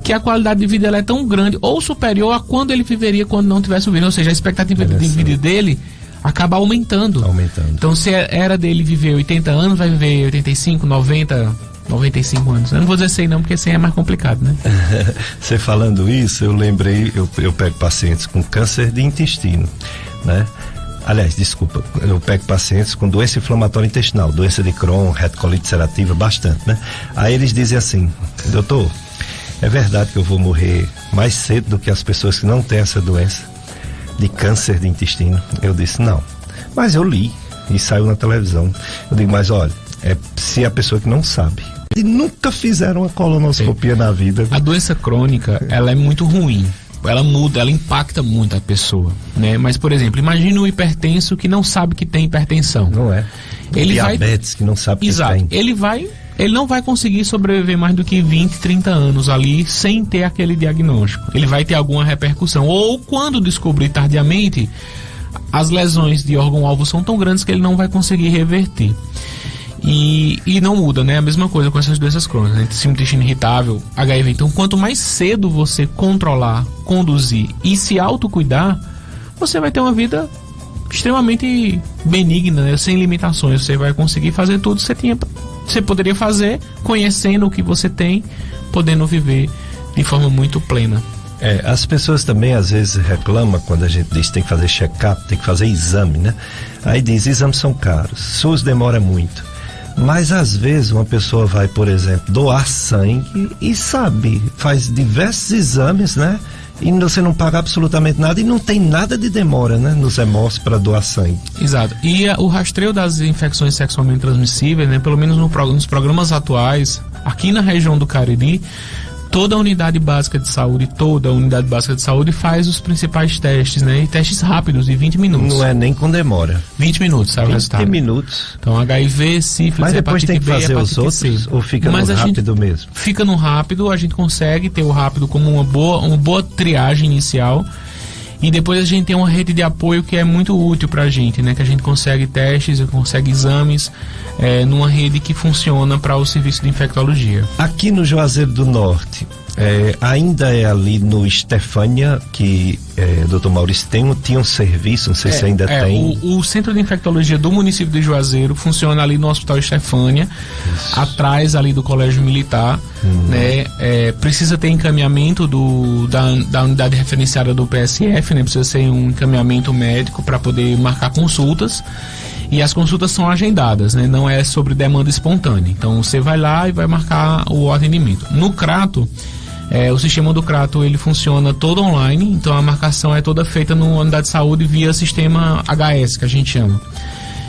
que a qualidade de vida ela é tão grande ou superior a quando ele viveria quando não tivesse o vírus, ou seja, a expectativa de vida dele acaba aumentando. Então, se era dele viver 80 anos, vai viver 85, 90, 95 anos. Eu não vou dizer 100 não, porque 100 é mais complicado, né? Você falando isso, eu lembrei, eu pego pacientes com câncer de intestino, né? Aliás, desculpa, eu pego pacientes com doença inflamatória intestinal, doença de Crohn, retocolite ulcerativa, bastante, né? Aí eles dizem assim, doutor, é verdade que eu vou morrer mais cedo do que as pessoas que não têm essa doença de câncer de intestino? Eu disse, não. Mas eu li e saiu na televisão. Eu digo, mas olha, se a pessoa que não sabe e nunca fizeram uma colonoscopia na vida. A doença crônica, ela é muito ruim. Ela muda, ela impacta muito a pessoa, né? Mas, por exemplo, imagine um hipertenso que não sabe que tem hipertensão. Não é? Diabetes que não sabe que tem. Ele não vai conseguir sobreviver mais do que 20, 30 anos ali sem ter aquele diagnóstico. Ele vai ter alguma repercussão. Ou quando descobrir tardiamente, as lesões de órgão-alvo são tão grandes que ele não vai conseguir reverter. E não muda, né? A mesma coisa com essas doenças crônicas, né? Síndrome do intestino irritável, HIV. Então, quanto mais cedo você controlar, conduzir e se autocuidar, você vai ter uma vida extremamente benigna, né? Sem limitações. Você vai conseguir fazer tudo que você poderia fazer, conhecendo o que você tem, podendo viver de forma muito plena. As pessoas também às vezes reclamam quando a gente diz que tem que fazer check-up, tem que fazer exame, né? Aí diz, exames são caros, SUS demora muito. Mas às vezes uma pessoa vai, por exemplo, doar sangue e faz diversos exames, né? E você não paga absolutamente nada e não tem nada de demora, né? Nos hemorroides para doar sangue. Exato. E o rastreio das infecções sexualmente transmissíveis, né? Pelo menos nos programas atuais, aqui na região do Cariri, toda a unidade básica de saúde faz os principais testes, né? E testes rápidos, de 20 minutos. Não é nem com demora. 20 minutos, sabe o resultado? 20 minutos. Então, HIV, sífilis, mas depois tem que fazer os outros, ou fica no rápido mesmo? Fica no rápido, a gente consegue ter o rápido como uma boa triagem inicial. E depois a gente tem uma rede de apoio que é muito útil pra gente, né? Que a gente consegue testes, consegue exames numa rede que funciona para o serviço de infectologia. Aqui no Juazeiro do Norte, Ainda é ali no Estefânia que Dr. Maurício tinha um serviço, não sei se ainda tem. O Centro de Infectologia do município de Juazeiro funciona ali no Hospital Estefânia, atrás ali do Colégio Militar, né? Precisa ter encaminhamento da unidade referenciada do PSF, né? Precisa ser um encaminhamento médico para poder marcar consultas. E as consultas são agendadas, né? Não é sobre demanda espontânea. Então você vai lá e vai marcar o atendimento. No Crato, o sistema do Crato ele funciona todo online, então a marcação é toda feita na unidade de saúde via sistema HS, que a gente chama.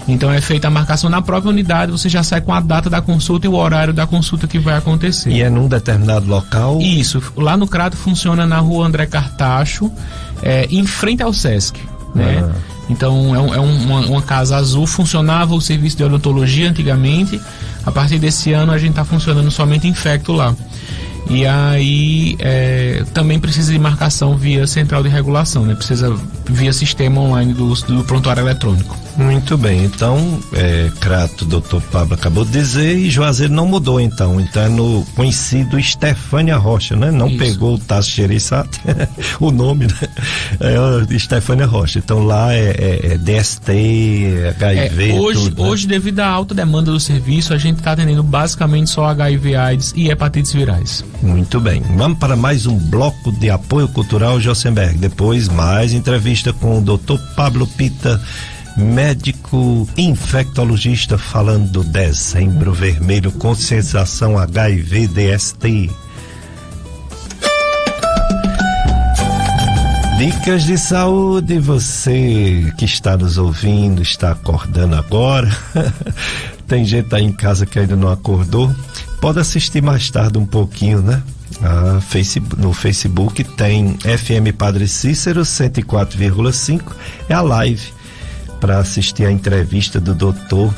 Então é feita a marcação na própria unidade, você já sai com a data da consulta e o horário da consulta que vai acontecer. E é num determinado local? Isso, lá no Crato funciona na rua André Cartacho, em frente ao Sesc, né? Então é uma casa azul, funcionava o serviço de odontologia antigamente, a partir desse ano a gente está funcionando somente infecto lá. E aí também precisa de marcação via central de regulação, né? Precisa via sistema online do prontuário eletrônico. Muito bem, então Crato, doutor Pablo acabou de dizer, e Juazeiro não mudou então é no conhecido Estefânia Rocha, né? Não Isso. Pegou o Tasso Gereissati, o nome, né? Estefânia Rocha, então lá é DST, HIV, tudo, né? Hoje, devido à alta demanda do serviço, a gente está atendendo basicamente só HIV, AIDS e hepatites virais. Muito bem, vamos para mais um bloco de apoio cultural Josenberg, depois mais entrevista com o doutor Pablo Pita, médico infectologista, falando do Dezembro Vermelho, conscientização HIV DST. Dicas de saúde, você que está nos ouvindo, está acordando agora, tem gente aí em casa que ainda não acordou, pode assistir mais tarde um pouquinho, né? No Facebook tem FM Padre Cícero 104,5, é a live para assistir a entrevista do doutor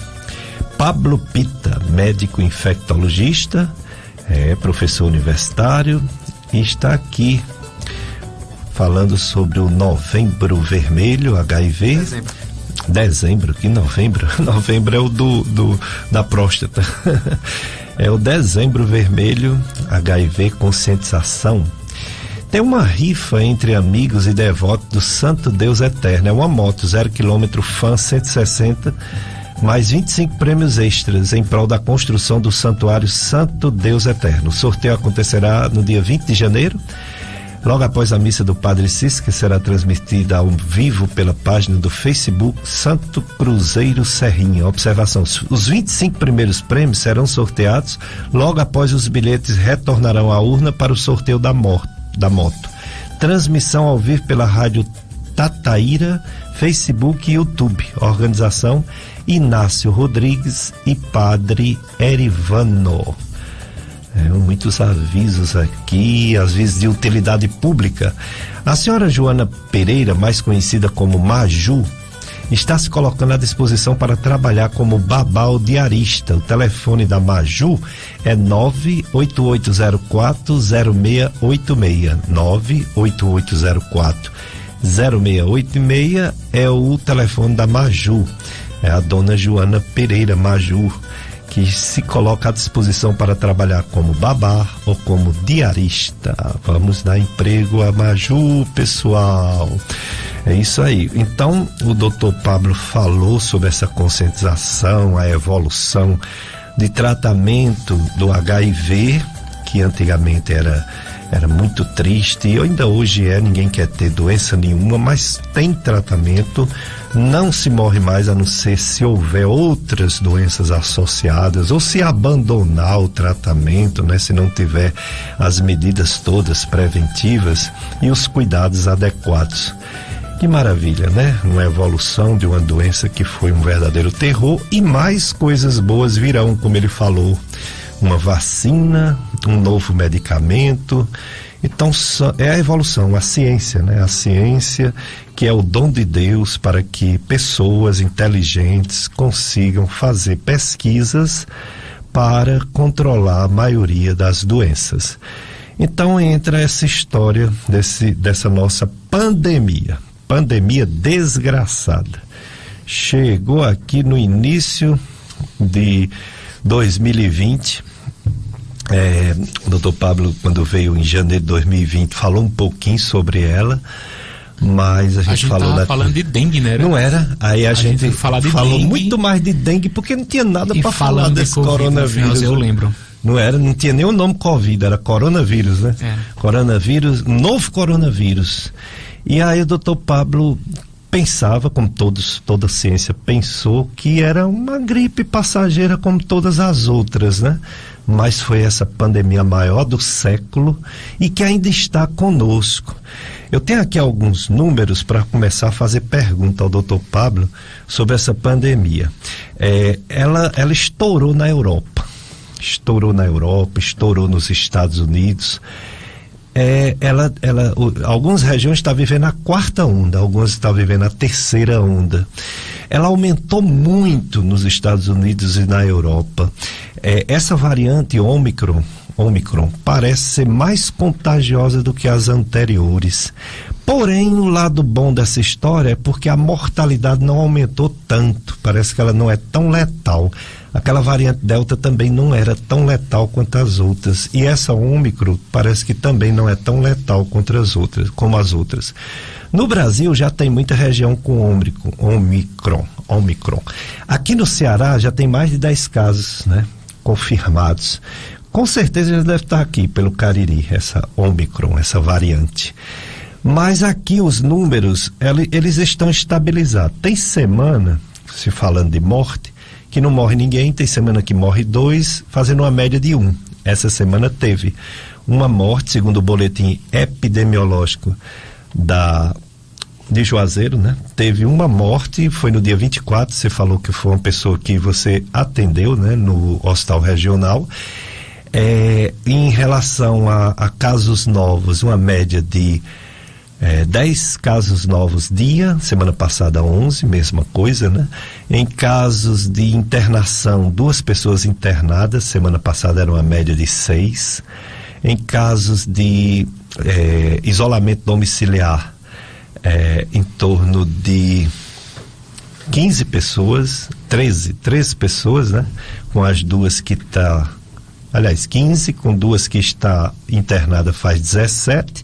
Pablo Pita, médico infectologista, professor universitário, e está aqui falando sobre o Novembro Vermelho, HIV. Dezembro, que novembro? Novembro é o da próstata. É o Dezembro Vermelho, HIV conscientização. Tem uma rifa entre amigos e devotos do Santo Deus Eterno. É uma moto 0 km Fan 160, mais 25 prêmios extras em prol da construção do Santuário Santo Deus Eterno. O sorteio acontecerá no dia 20 de janeiro, logo após a missa do Padre Cícero, que será transmitida ao vivo pela página do Facebook Santo Cruzeiro Serrinha. Observação: os 25 primeiros prêmios serão sorteados logo após os bilhetes retornarão à urna para o sorteio da moto. Transmissão ao vivo pela Rádio Tataíra, Facebook e YouTube. Organização Inácio Rodrigues e Padre Erivano. Muitos avisos aqui, avisos de utilidade pública. A senhora Joana Pereira, mais conhecida como Maju, está se colocando à disposição para trabalhar como babá diarista. O telefone da Maju é 98804-0686. 98804-0686 é o telefone da Maju. É a dona Joana Pereira Maju, que se coloca à disposição para trabalhar como babá ou como diarista. Vamos dar emprego a Maju, pessoal. É isso aí. Então, o doutor Pablo falou sobre essa conscientização, a evolução de tratamento do HIV, que antigamente era muito triste, e ainda hoje ninguém quer ter doença nenhuma, mas tem tratamento, não se morre mais, a não ser se houver outras doenças associadas, ou se abandonar o tratamento, né? Se não tiver as medidas todas preventivas e os cuidados adequados. Que maravilha, né? Uma evolução de uma doença que foi um verdadeiro terror, e mais coisas boas virão, como ele falou. Uma vacina, um novo medicamento. Então é a evolução, a ciência, né? A ciência, que é o dom de Deus para que pessoas inteligentes consigam fazer pesquisas para controlar a maioria das doenças. Então entra essa história dessa nossa pandemia desgraçada. Chegou aqui no início de 2020, O doutor Pablo, quando veio em janeiro de 2020, falou um pouquinho sobre ela, mas a gente falou... tava falando de dengue, né? Não era? Aí a gente falou dengue, muito mais de dengue, porque não tinha nada para falar desse COVID, coronavírus. Eu lembro. Não era, não tinha nem o nome Covid, era coronavírus, né? Coronavírus, novo coronavírus. E aí o doutor Pablo pensava, como toda a ciência pensou, que era uma gripe passageira como todas as outras, né? Mas foi essa pandemia maior do século e que ainda está conosco. Eu tenho aqui alguns números para começar a fazer pergunta ao doutor Pablo sobre essa pandemia. Ela estourou na Europa. Estourou nos Estados Unidos. Algumas regiões estão vivendo a 4ª onda, algumas estão vivendo a 3ª onda. Ela aumentou muito nos Estados Unidos e na Europa. Essa variante Ômicron parece ser mais contagiosa do que as anteriores. Porém, o lado bom dessa história é porque a mortalidade não aumentou tanto. Parece que ela não é tão letal. Aquela variante Delta também não era tão letal quanto as outras. E essa Ômicron parece que também não é tão letal como as outras. No Brasil já tem muita região com Ômicron. Aqui no Ceará já tem mais de 10 casos, né, confirmados. Com certeza já deve estar aqui pelo Cariri, essa Ômicron, essa variante. Mas aqui os números, eles estão estabilizados. Tem semana, se falando de morte, que não morre ninguém, tem semana que morre 2, fazendo uma média de 1. Essa semana teve uma morte, segundo o boletim epidemiológico de Juazeiro, né? Teve uma morte, foi no dia 24, você falou que foi uma pessoa que você atendeu, né? No hospital regional. Em relação a casos novos, uma média de 10 casos novos dia, semana passada 11, mesma coisa, né? Em casos de internação, 2 pessoas internadas, semana passada era uma média de 6. Em casos de isolamento domiciliar, em torno de 15 pessoas, 13 pessoas, né? Com as 2 que está... Aliás, 15, com 2 que está internada faz 17,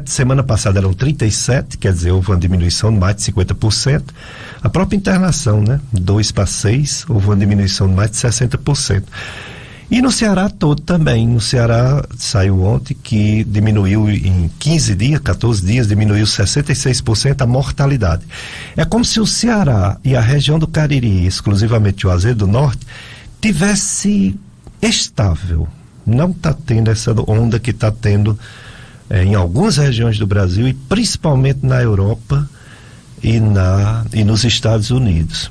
semana passada eram 37, quer dizer, houve uma diminuição de mais de 50%. A própria internação, né? 2 para 6, houve uma diminuição de mais de 60%. E no Ceará todo também, no Ceará saiu ontem que diminuiu em 15 dias, 14 dias, diminuiu 66% a mortalidade. É como se o Ceará e a região do Cariri, exclusivamente o Juazeiro do Norte, tivesse estável. Não está tendo essa onda que está tendo em algumas regiões do Brasil e principalmente na Europa e nos Estados Unidos.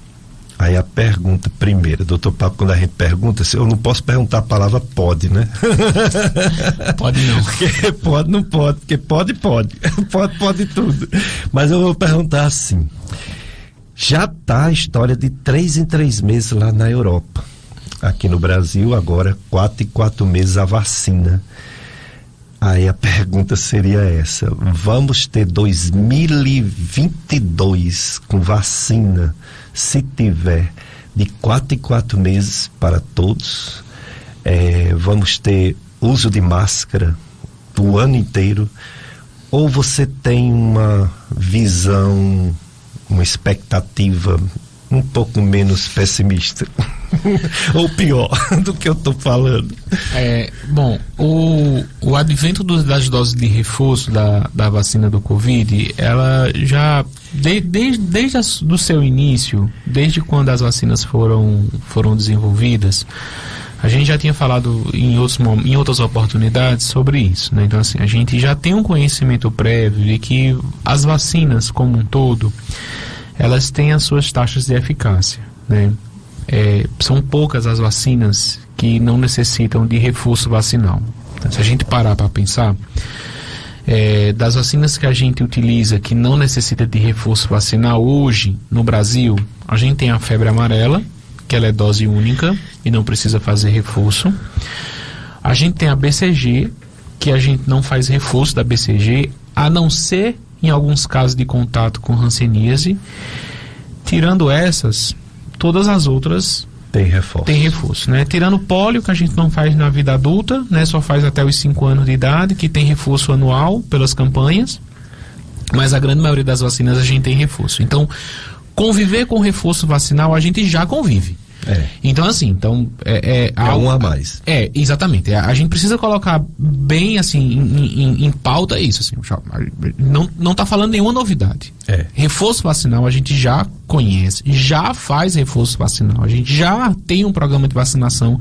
Aí a pergunta primeira, doutor Pablo, quando a gente pergunta, eu não posso perguntar a palavra pode, né? Pode não. Porque pode não pode, porque pode tudo. Mas eu vou perguntar assim, já está a história de 3 em 3 meses lá na Europa. Aqui no Brasil, agora 4 em 4 meses a vacina. Aí a pergunta seria essa: vamos ter 2022 com vacina, se tiver, de 4 em 4 meses para todos? Vamos ter uso de máscara o ano inteiro? Ou você tem uma visão, uma expectativa um pouco menos pessimista? Ou pior do que eu estou falando? Bom, o advento das doses de reforço da vacina do Covid, ela já desde o seu início, desde quando as vacinas foram desenvolvidas, a gente já tinha falado em outras oportunidades sobre isso, né? Então, assim, a gente já tem um conhecimento prévio de que as vacinas como um todo, elas têm as suas taxas de eficácia, né? São poucas as vacinas que não necessitam de reforço vacinal. Então, se a gente parar para pensar, das vacinas que a gente utiliza que não necessita de reforço vacinal hoje no Brasil, a gente tem a febre amarela, que ela é dose única e não precisa fazer reforço. A gente tem a BCG, que a gente não faz reforço da BCG, a não ser em alguns casos de contato com hanseníase. Tirando essas, todas as outras Tem reforço. Tem reforço, né? Tirando o pólio, que a gente não faz na vida adulta, né? Só faz até os 5 anos de idade, que tem reforço anual pelas campanhas, mas a grande maioria das vacinas a gente tem reforço. Então, conviver com reforço vacinal, a gente já convive. Então, assim, é um a mais. Exatamente. A gente precisa colocar bem, assim, em pauta isso, assim. Não tá falando nenhuma novidade. Reforço vacinal a gente já conhece, já faz reforço vacinal, a gente já tem um programa de vacinação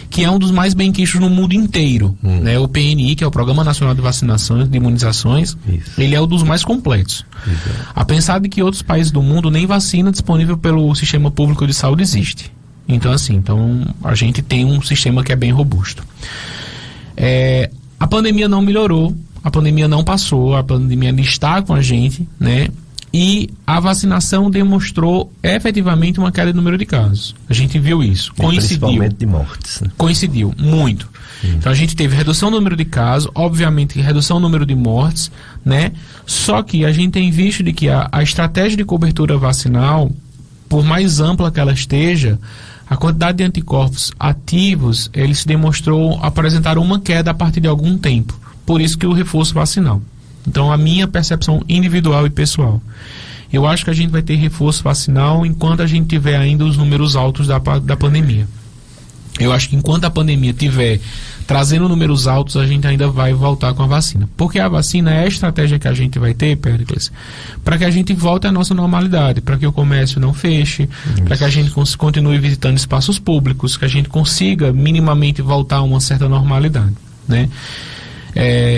que é um dos mais benquistos no mundo inteiro, né? O PNI, que é o Programa Nacional de Vacinações, de Imunizações, ele é um dos mais completos. A pensar de que outros países do mundo nem vacina disponível pelo sistema público de saúde existe. Então, assim, a gente tem um sistema que é bem robusto. A pandemia não melhorou, a pandemia não passou, a pandemia ainda está com a gente, né? E a vacinação demonstrou efetivamente uma queda no número de casos. A gente viu isso. Coincidiu. Principalmente de mortes. Né? Coincidiu, muito. Então a gente teve redução no número de casos, obviamente redução no número de mortes, né? Só que a gente tem visto de que a estratégia de cobertura vacinal, por mais ampla que ela esteja, a quantidade de anticorpos ativos, ele se demonstrou apresentar uma queda a partir de algum tempo. Por isso que o reforço vacinal. Então, a minha percepção individual e pessoal. Eu acho que a gente vai ter reforço vacinal enquanto a gente tiver ainda os números altos da pandemia. Eu acho que enquanto a pandemia tiver trazendo números altos, a gente ainda vai voltar com a vacina. Porque a vacina é a estratégia que a gente vai ter, Péricles, para que a gente volte à nossa normalidade, para que o comércio não feche, para que a gente continue visitando espaços públicos, que a gente consiga minimamente voltar a uma certa normalidade, né?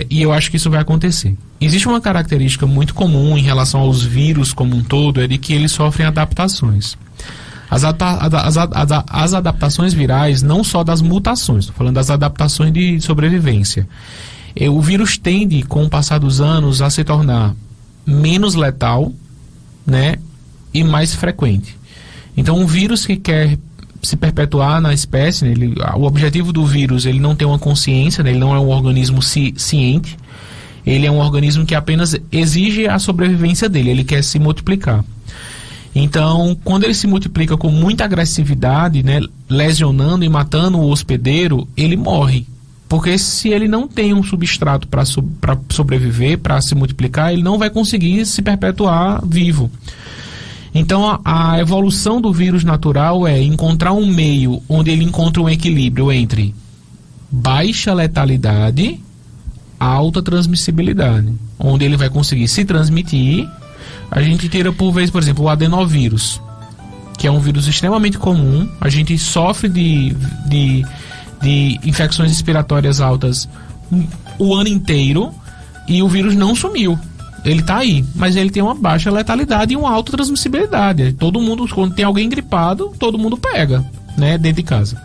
E eu acho que isso vai acontecer. Existe uma característica muito comum em relação aos vírus como um todo, é de que eles sofrem adaptações. As adaptações virais, não só das mutações, estou falando das adaptações de sobrevivência. O vírus tende, com o passar dos anos, a se tornar menos letal, né, e mais frequente. Então, um vírus que quer se perpetuar na espécie, né, o objetivo do vírus, ele não tem uma consciência, né, ele não é um organismo ciente, ele é um organismo que apenas exige a sobrevivência dele, ele quer se multiplicar. Então, quando ele se multiplica com muita agressividade, né, lesionando e matando o hospedeiro, ele morre. Porque se ele não tem um substrato para sobreviver, para se multiplicar, ele não vai conseguir se perpetuar vivo. Então, a evolução do vírus natural é encontrar um meio onde ele encontra um equilíbrio entre baixa letalidade, alta transmissibilidade, onde ele vai conseguir se transmitir. A gente tira por exemplo, o adenovírus, que é um vírus extremamente comum. A gente sofre de infecções respiratórias altas o ano inteiro e o vírus não sumiu. Ele está aí, mas ele tem uma baixa letalidade e uma alta transmissibilidade. Todo mundo, quando tem alguém gripado, todo mundo pega, né, dentro de casa.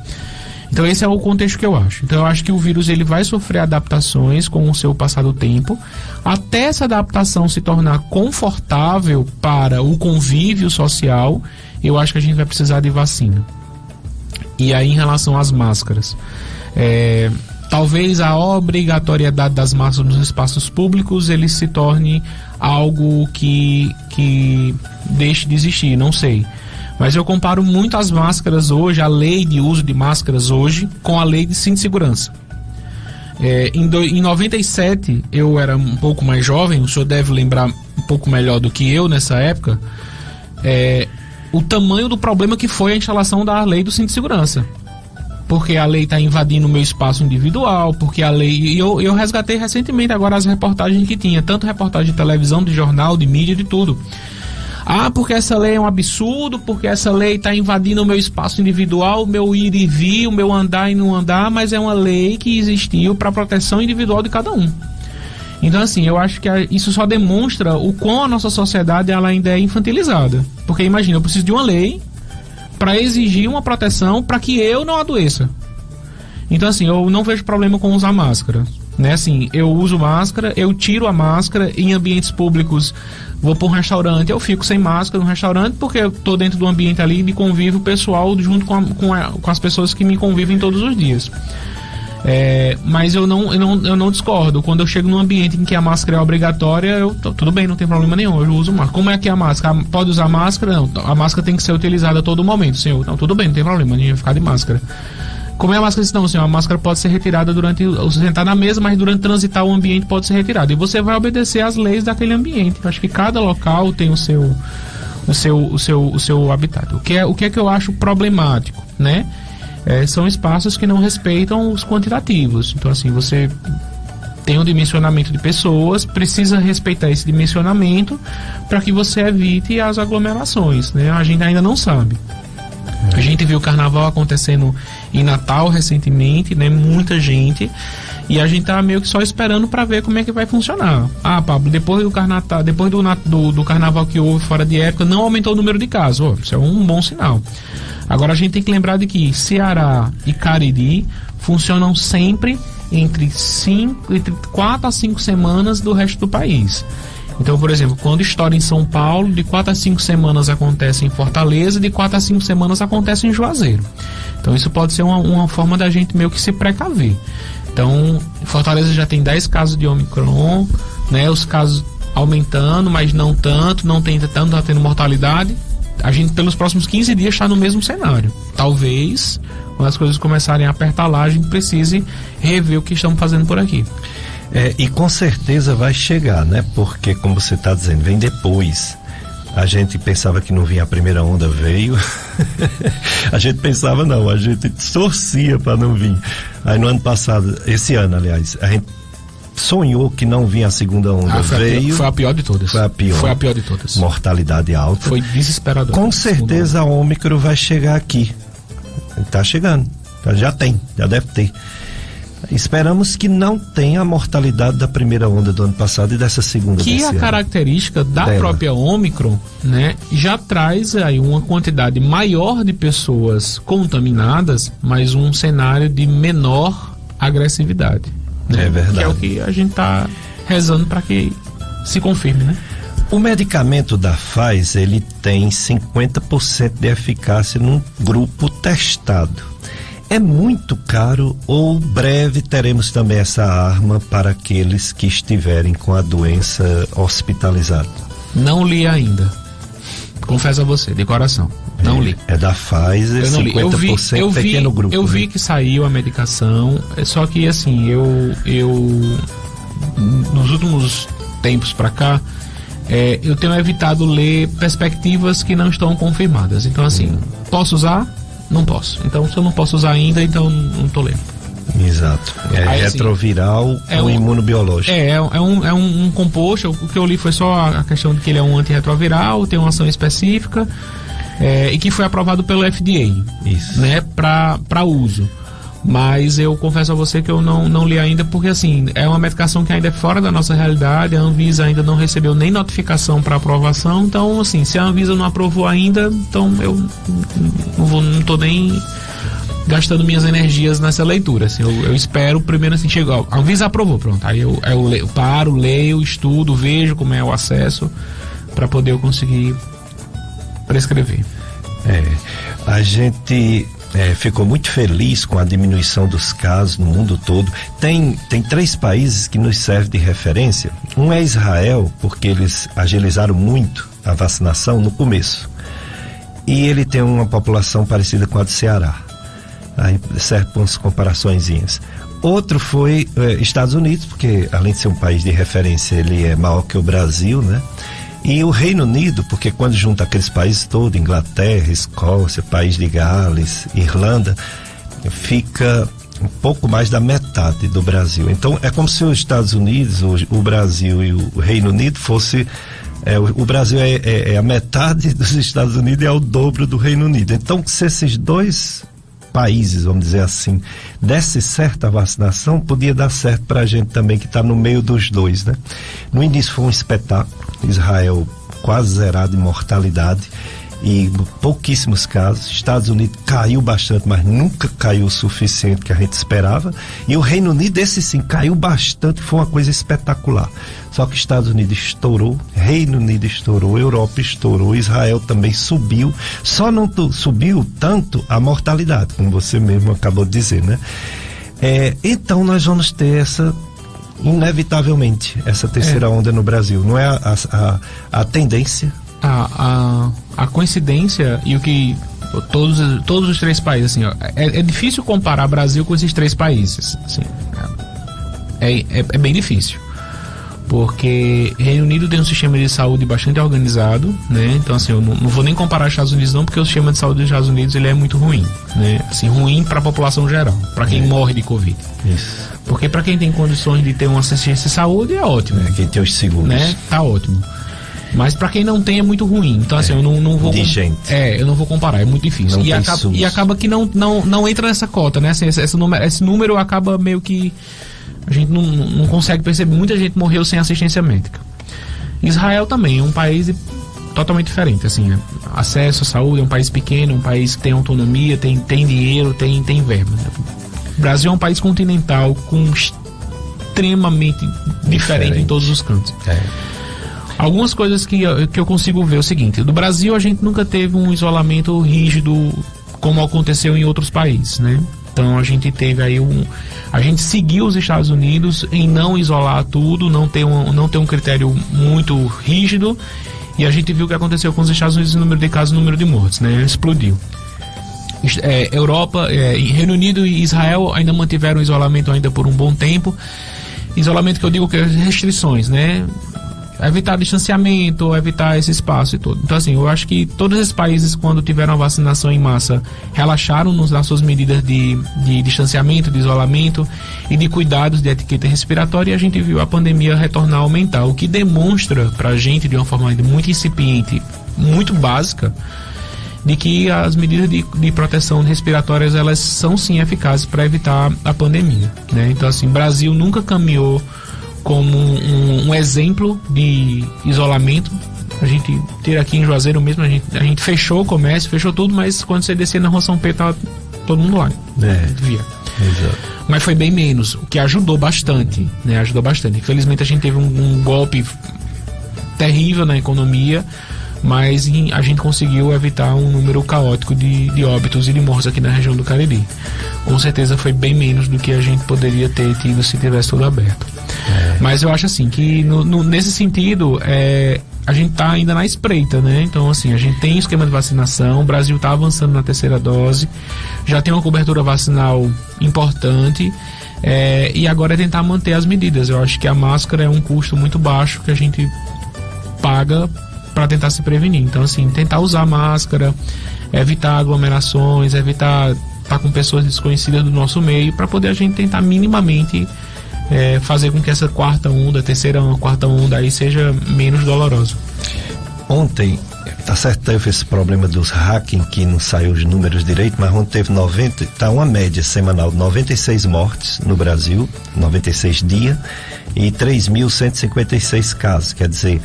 Então esse é o contexto que eu acho. Então eu acho que o vírus ele vai sofrer adaptações com o seu passar do tempo, até essa adaptação se tornar confortável para o convívio social. Eu acho que a gente vai precisar de vacina. E aí, em relação às máscaras, talvez a obrigatoriedade das máscaras nos espaços públicos ele se torne algo que deixe de existir, não sei. Mas eu comparo muito as máscaras hoje, a lei de uso de máscaras hoje, com a lei de cinto de segurança. Em 97, eu era um pouco mais jovem, o senhor deve lembrar um pouco melhor do que eu nessa época, o tamanho do problema que foi a instalação da lei do cinto de segurança. Porque a lei está invadindo o meu espaço individual, porque a lei... E eu resgatei recentemente agora as reportagens que tinha, tanto reportagem de televisão, de jornal, de mídia, de tudo. Porque essa lei é um absurdo, porque essa lei está invadindo o meu espaço individual, o meu ir e vir, o meu andar e não andar, mas é uma lei que existiu para a proteção individual de cada um. Então, assim, eu acho que isso só demonstra o quão a nossa sociedade ela ainda é infantilizada. Porque, imagina, eu preciso de uma lei para exigir uma proteção para que eu não adoeça. Então, assim, eu não vejo problema com usar máscara. Né? Assim, eu uso máscara, eu tiro a máscara em ambientes públicos. Vou para um restaurante, eu fico sem máscara no restaurante porque eu estou dentro do ambiente ali de convívio pessoal junto com as pessoas que me convivem todos os dias. Mas eu não discordo. Quando eu chego num ambiente em que a máscara é obrigatória, tudo bem, não tem problema nenhum, eu uso máscara. Como é que é a máscara? Pode usar máscara? Não, a máscara tem que ser utilizada a todo momento, senhor. Então tudo bem, não tem problema, ninguém vai ficar de máscara. Como é a máscara? Não, senhor, a máscara pode ser retirada durante o sentar na mesa, mas durante transitar o ambiente pode ser retirada. E você vai obedecer às leis daquele ambiente. Eu acho que cada local tem o seu habitat. O que é que eu acho problemático, né? São espaços que não respeitam os quantitativos. Então, assim, você tem um dimensionamento de pessoas, precisa respeitar esse dimensionamento para que você evite as aglomerações, né? A gente ainda não sabe. A gente viu o carnaval acontecendo em Natal recentemente, né? Muita gente. E a gente tá meio que só esperando para ver como é que vai funcionar. Pablo, depois do carnaval que houve fora de época, não aumentou o número de casos. Isso é um bom sinal. Agora a gente tem que lembrar de que Ceará e Cariri funcionam sempre entre 4 a 5 semanas do resto do país. Então, por exemplo, quando estoura em São Paulo, de 4 a 5 semanas acontece em Fortaleza, de 4 a 5 semanas acontece em Juazeiro. Então isso pode ser uma forma da gente meio que se precaver. Então, Fortaleza já tem 10 casos de Omicron, né? Os casos aumentando, mas não tanto, não tá tendo mortalidade. A gente, pelos próximos 15 dias, está no mesmo cenário. Talvez, quando as coisas começarem a apertar lá, a gente precise rever o que estamos fazendo por aqui. E com certeza vai chegar, né? Porque, como você está dizendo, vem depois. A gente pensava que não vinha a primeira onda, veio. A gente pensava não, a gente torcia para não vir. Aí no ano passado, esse ano, aliás, a gente sonhou que não vinha a segunda onda, veio. Foi a pior de todas. Foi a pior de todas. Mortalidade alta. Foi desesperador. Com certeza a Ômicron vai chegar aqui. Está chegando. Já deve ter. Esperamos que não tenha a mortalidade da primeira onda do ano passado e dessa segunda. Que a característica da própria Ômicron, né, já traz aí uma quantidade maior de pessoas contaminadas, mas um cenário de menor agressividade. Né? É verdade. Que é o que a gente está rezando para que se confirme, né? O medicamento da Pfizer, ele tem 50% de eficácia num grupo testado. É muito caro ou breve teremos também essa arma para aqueles que estiverem com a doença hospitalizados? Não li ainda. Confesso a você, de coração. Não li. É da Pfizer, 50% pequeno grupo. Eu vi que saiu a medicação, só que assim, eu nos últimos tempos para cá, eu tenho evitado ler perspectivas que não estão confirmadas. Então assim, posso usar? Não posso. Então, se eu não posso usar ainda, então não tô lendo. Exato. Aí, retroviral ou imunobiológico. É um composto. O que eu li foi só a questão de que ele é um antirretroviral, tem uma ação específica e que foi aprovado pelo FDA. Isso. Né, para uso. Mas eu confesso a você que eu não li ainda, porque assim, é uma medicação que ainda é fora da nossa realidade. A Anvisa ainda não recebeu nem notificação para aprovação. Então, assim, se a Anvisa não aprovou ainda, então eu não tô nem gastando minhas energias nessa leitura. Assim, eu espero primeiro assim, chegar. A Anvisa aprovou, pronto. Aí eu paro, leio, estudo, vejo como é o acesso para poder eu conseguir prescrever. A gente ficou muito feliz com a diminuição dos casos no mundo todo. Tem 3 países que nos servem de referência. Um é Israel, porque eles agilizaram muito a vacinação no começo. E ele tem uma população parecida com a do Ceará. Aí serve para umas comparaçõezinhas. Outro foi Estados Unidos, porque além de ser um país de referência, ele é maior que o Brasil, né? E o Reino Unido, porque quando junta aqueles países todos, Inglaterra, Escócia, País de Gales, Irlanda, fica um pouco mais da metade do Brasil. Então é como se os Estados Unidos, o Brasil e o Reino Unido fosse... o Brasil é a metade dos Estados Unidos e é o dobro do Reino Unido. Então, se esses 2 países, vamos dizer assim, desse certo a vacinação, podia dar certo para a gente também que está no meio dos 2, né? No início foi um espetáculo. Israel quase zerado em mortalidade e pouquíssimos casos. Estados Unidos caiu bastante, mas nunca caiu o suficiente que a gente esperava. E o Reino Unido, esse sim, caiu bastante, foi uma coisa espetacular. Só que Estados Unidos estourou, Reino Unido estourou, Europa estourou, Israel também subiu. Só não subiu tanto a mortalidade, como você mesmo acabou de dizer, né? Então nós vamos ter inevitavelmente, essa terceira onda no Brasil. Não é a tendência? A coincidência e o que todos os três países, assim, ó, é difícil comparar Brasil com esses três países, assim, é bem difícil, porque Reino Unido tem um sistema de saúde bastante organizado, né? Então, assim, eu não vou nem comparar os Estados Unidos não, porque o sistema de saúde dos Estados Unidos ele é muito ruim, né? Assim, ruim para a população geral, para quem morre de Covid. Isso. Porque para quem tem condições de ter uma assistência de saúde é ótimo. Quem tem os seguros, né? Tá ótimo. Mas para quem não tem é muito ruim. Então, assim, eu não vou. Eu não vou comparar, é muito difícil. E acaba que não entra nessa cota, né? Assim, esse número acaba meio que. A gente não consegue perceber. Muita gente morreu sem assistência médica. Israel também é um país totalmente diferente. Assim, acesso à saúde, é um país pequeno, um país que tem autonomia, tem dinheiro, tem verba. O Brasil é um país continental extremamente diferente em todos os cantos. Algumas coisas que eu consigo ver é o seguinte: do Brasil a gente nunca teve um isolamento rígido como aconteceu em outros países, né? Então a gente teve aí a gente seguiu os Estados Unidos em não isolar tudo, não ter um critério muito rígido, e a gente viu o que aconteceu com os Estados Unidos no número de casos, no número de mortes, né? Explodiu. Europa, Reino Unido e Israel ainda mantiveram o isolamento ainda por um bom tempo. Isolamento que eu digo que é restrições, né? Evitar distanciamento, evitar esse espaço e tudo. Então, assim, eu acho que todos esses países, quando tiveram a vacinação em massa, relaxaram nas suas medidas de distanciamento, de isolamento e de cuidados de etiqueta respiratória, e a gente viu a pandemia retornar a aumentar, o que demonstra pra gente, de uma forma muito incipiente, muito básica, de que as medidas de proteção respiratórias, elas são sim eficazes para evitar a pandemia, né? Então, assim, o Brasil nunca caminhou como um exemplo de isolamento. A gente tira aqui em Juazeiro mesmo, a gente fechou o comércio, fechou tudo, mas quando você descer na Rua São Pedro, tava todo mundo lá. Via. Exato. Mas foi bem menos, o que ajudou bastante, né? Ajudou bastante. Infelizmente a gente teve um golpe terrível na economia, mas a gente conseguiu evitar um número caótico de óbitos e de mortes aqui na região do Cariri. Com certeza foi bem menos do que a gente poderia ter tido se tivesse tudo aberto. Mas eu acho assim que nesse sentido a gente está ainda na espreita, né? Então, assim, a gente tem esquema de vacinação, o Brasil está avançando na terceira dose, já tem uma cobertura vacinal importante, e agora é tentar manter as medidas. Eu acho que a máscara é um custo muito baixo que a gente paga para tentar se prevenir. Então, assim, tentar usar máscara, evitar aglomerações, evitar estar com pessoas desconhecidas do nosso meio, para poder a gente tentar minimamente fazer com que essa quarta onda aí seja menos dolorosa. Ontem, tá certo, teve esse problema dos hacking, que não saiu os números direito, mas ontem teve uma média semanal de 96 mortes no Brasil, 96 dias, e 3.156 casos. Quer dizer,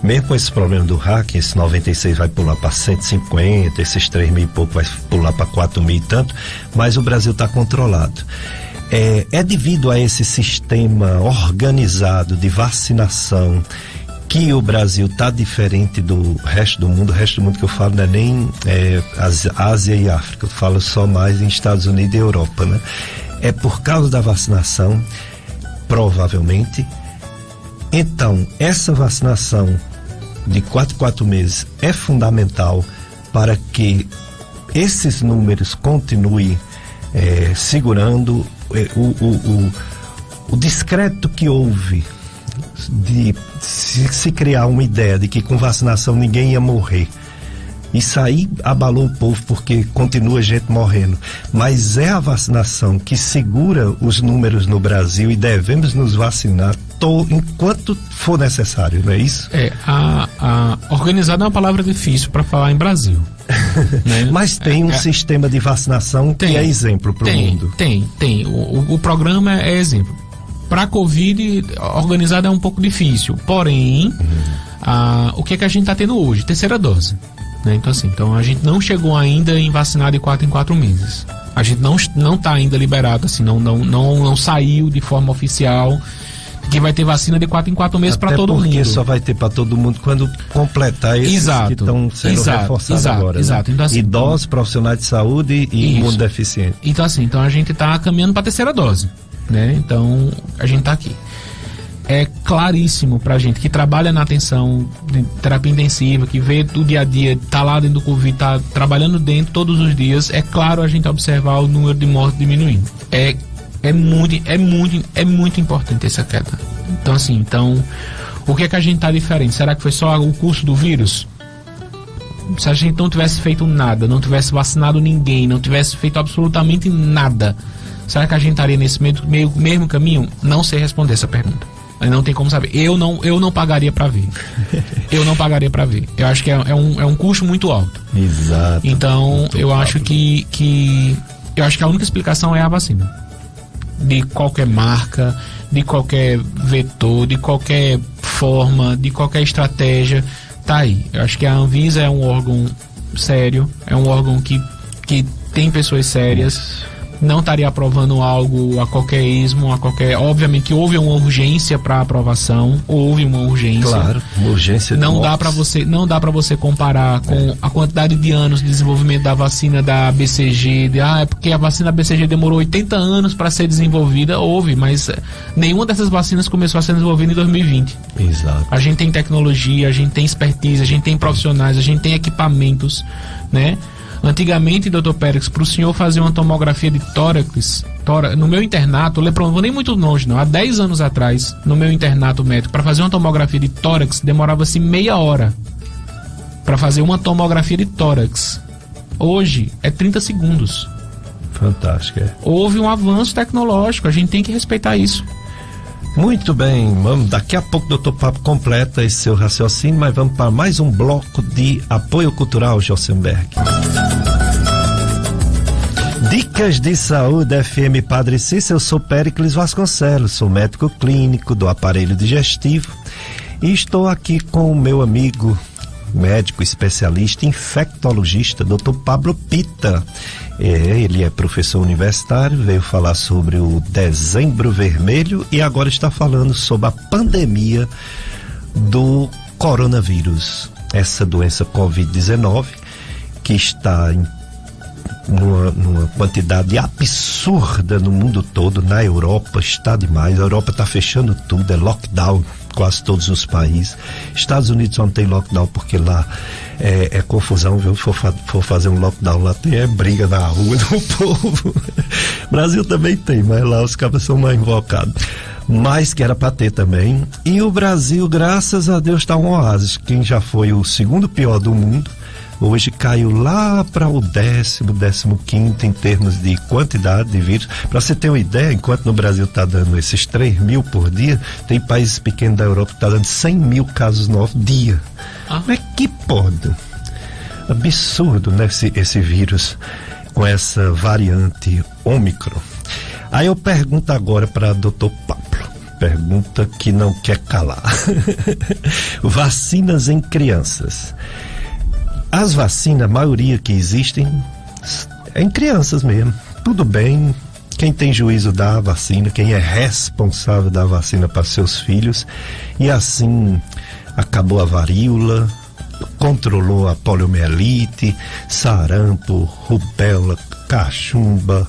mesmo com esse problema do hacking, esse 96 vai pular para 150, esses 3 mil e pouco vai pular para 4 mil e tanto, mas o Brasil está controlado. É devido a esse sistema organizado de vacinação que o Brasil está diferente do resto do mundo. O resto do mundo que eu falo não é nem Ásia e África, eu falo só mais em Estados Unidos e Europa, né? É por causa da vacinação, provavelmente. Então, essa vacinação de 4 meses é fundamental para que esses números continuem segurando o discreto que houve de se criar uma ideia de que com vacinação ninguém ia morrer. Isso aí abalou o povo, porque continua gente morrendo. Mas é a vacinação que segura os números no Brasil, e devemos nos vacinar enquanto for necessário, não é isso? Organizado é uma palavra difícil para falar em Brasil. Né? Mas tem um sistema de vacinação que é exemplo para o mundo. Tem. O programa é exemplo. Para a Covid, organizado é um pouco difícil. Porém, o que é que a gente está tendo hoje? Terceira dose. Né? Então, assim, a gente não chegou ainda em vacinar de 4 em 4 meses. A gente não está ainda liberado, assim, não saiu de forma oficial que vai ter vacina de 4 em 4 meses para todo mundo. Porque só vai ter para todo mundo quando completar esses que estão sendo reforçados agora. Exato. Né? Então, assim, idosos, profissionais de saúde e imunodeficientes. Então a gente está caminhando para a terceira dose, né? Então a gente está aqui. É claríssimo pra gente que trabalha na atenção de terapia intensiva, que vê o dia a dia, tá lá dentro do Covid, tá trabalhando dentro todos os dias, é claro a gente observar o número de mortes diminuindo. É muito importante essa queda. Então assim, o que é que a gente tá diferente? Será que foi só o custo do vírus? Se a gente não tivesse feito nada, não tivesse vacinado ninguém, não tivesse feito absolutamente nada, será que a gente estaria nesse mesmo caminho? Não sei responder essa pergunta. Não tem como saber. Eu não pagaria para ver. Eu acho que é um custo muito alto. Exato. Então, eu acho que a única explicação é a vacina. De qualquer marca, de qualquer vetor, de qualquer forma, de qualquer estratégia, tá aí. Eu acho que a Anvisa é um órgão sério, é um órgão que tem pessoas sérias. Não estaria aprovando algo a qualquer ismo, obviamente que houve uma urgência para aprovação, houve uma urgência. Claro, uma urgência. Não dá para você comparar com a quantidade de anos de desenvolvimento da vacina da BCG, é porque a vacina da BCG demorou 80 anos para ser desenvolvida, mas nenhuma dessas vacinas começou a ser desenvolvida em 2020. Exato. A gente tem tecnologia, a gente tem expertise, a gente tem profissionais, a gente tem equipamentos, né? Antigamente, Dr. Périx, para o senhor fazer uma tomografia de tórax, no meu internato, não vou nem muito longe não, há 10 anos atrás, no meu internato médico, para fazer uma tomografia de tórax, demorava-se meia hora para fazer uma tomografia de tórax. Hoje, é 30 segundos. Fantástico, Houve um avanço tecnológico, a gente tem que respeitar isso. Muito bem, daqui a pouco o doutor Pablo completa esse seu raciocínio, mas vamos para mais um bloco de apoio cultural, Josenberg. Dicas de Saúde FM Padre Cícero. Eu sou Péricles Vasconcelos, sou médico clínico do aparelho digestivo e estou aqui com o meu amigo médico especialista infectologista, Dr. Pablo Pita. Ele é professor universitário, veio falar sobre o Dezembro Vermelho e agora está falando sobre a pandemia do coronavírus, essa doença Covid-19 que está numa quantidade absurda no mundo todo. Na Europa está demais, a Europa está fechando tudo, é lockdown quase todos os países. Estados Unidos só não tem lockdown porque lá é confusão, viu? For fazer um lockdown lá tem briga na rua do povo. Brasil também tem, mas lá os cabras são mais invocados. Mas que era para ter também. E o Brasil, graças a Deus, está um oásis. Quem já foi o segundo pior do mundo, hoje caiu lá para o 15º em termos de quantidade de vírus. Para você ter uma ideia, enquanto no Brasil está dando esses 3 mil por dia, tem países pequenos da Europa que está dando 100 mil casos novos dia. Como é que pode? Absurdo, né? Esse vírus com essa variante Ômicron. Aí eu pergunto agora para Dr. Pablo. Pergunta que não quer calar. Vacinas em crianças. As vacinas, a maioria que existem, é em crianças mesmo. Tudo bem, quem tem juízo dá a vacina, quem é responsável da vacina para seus filhos. E assim acabou a varíola, controlou a poliomielite, sarampo, rubéola, cachumba,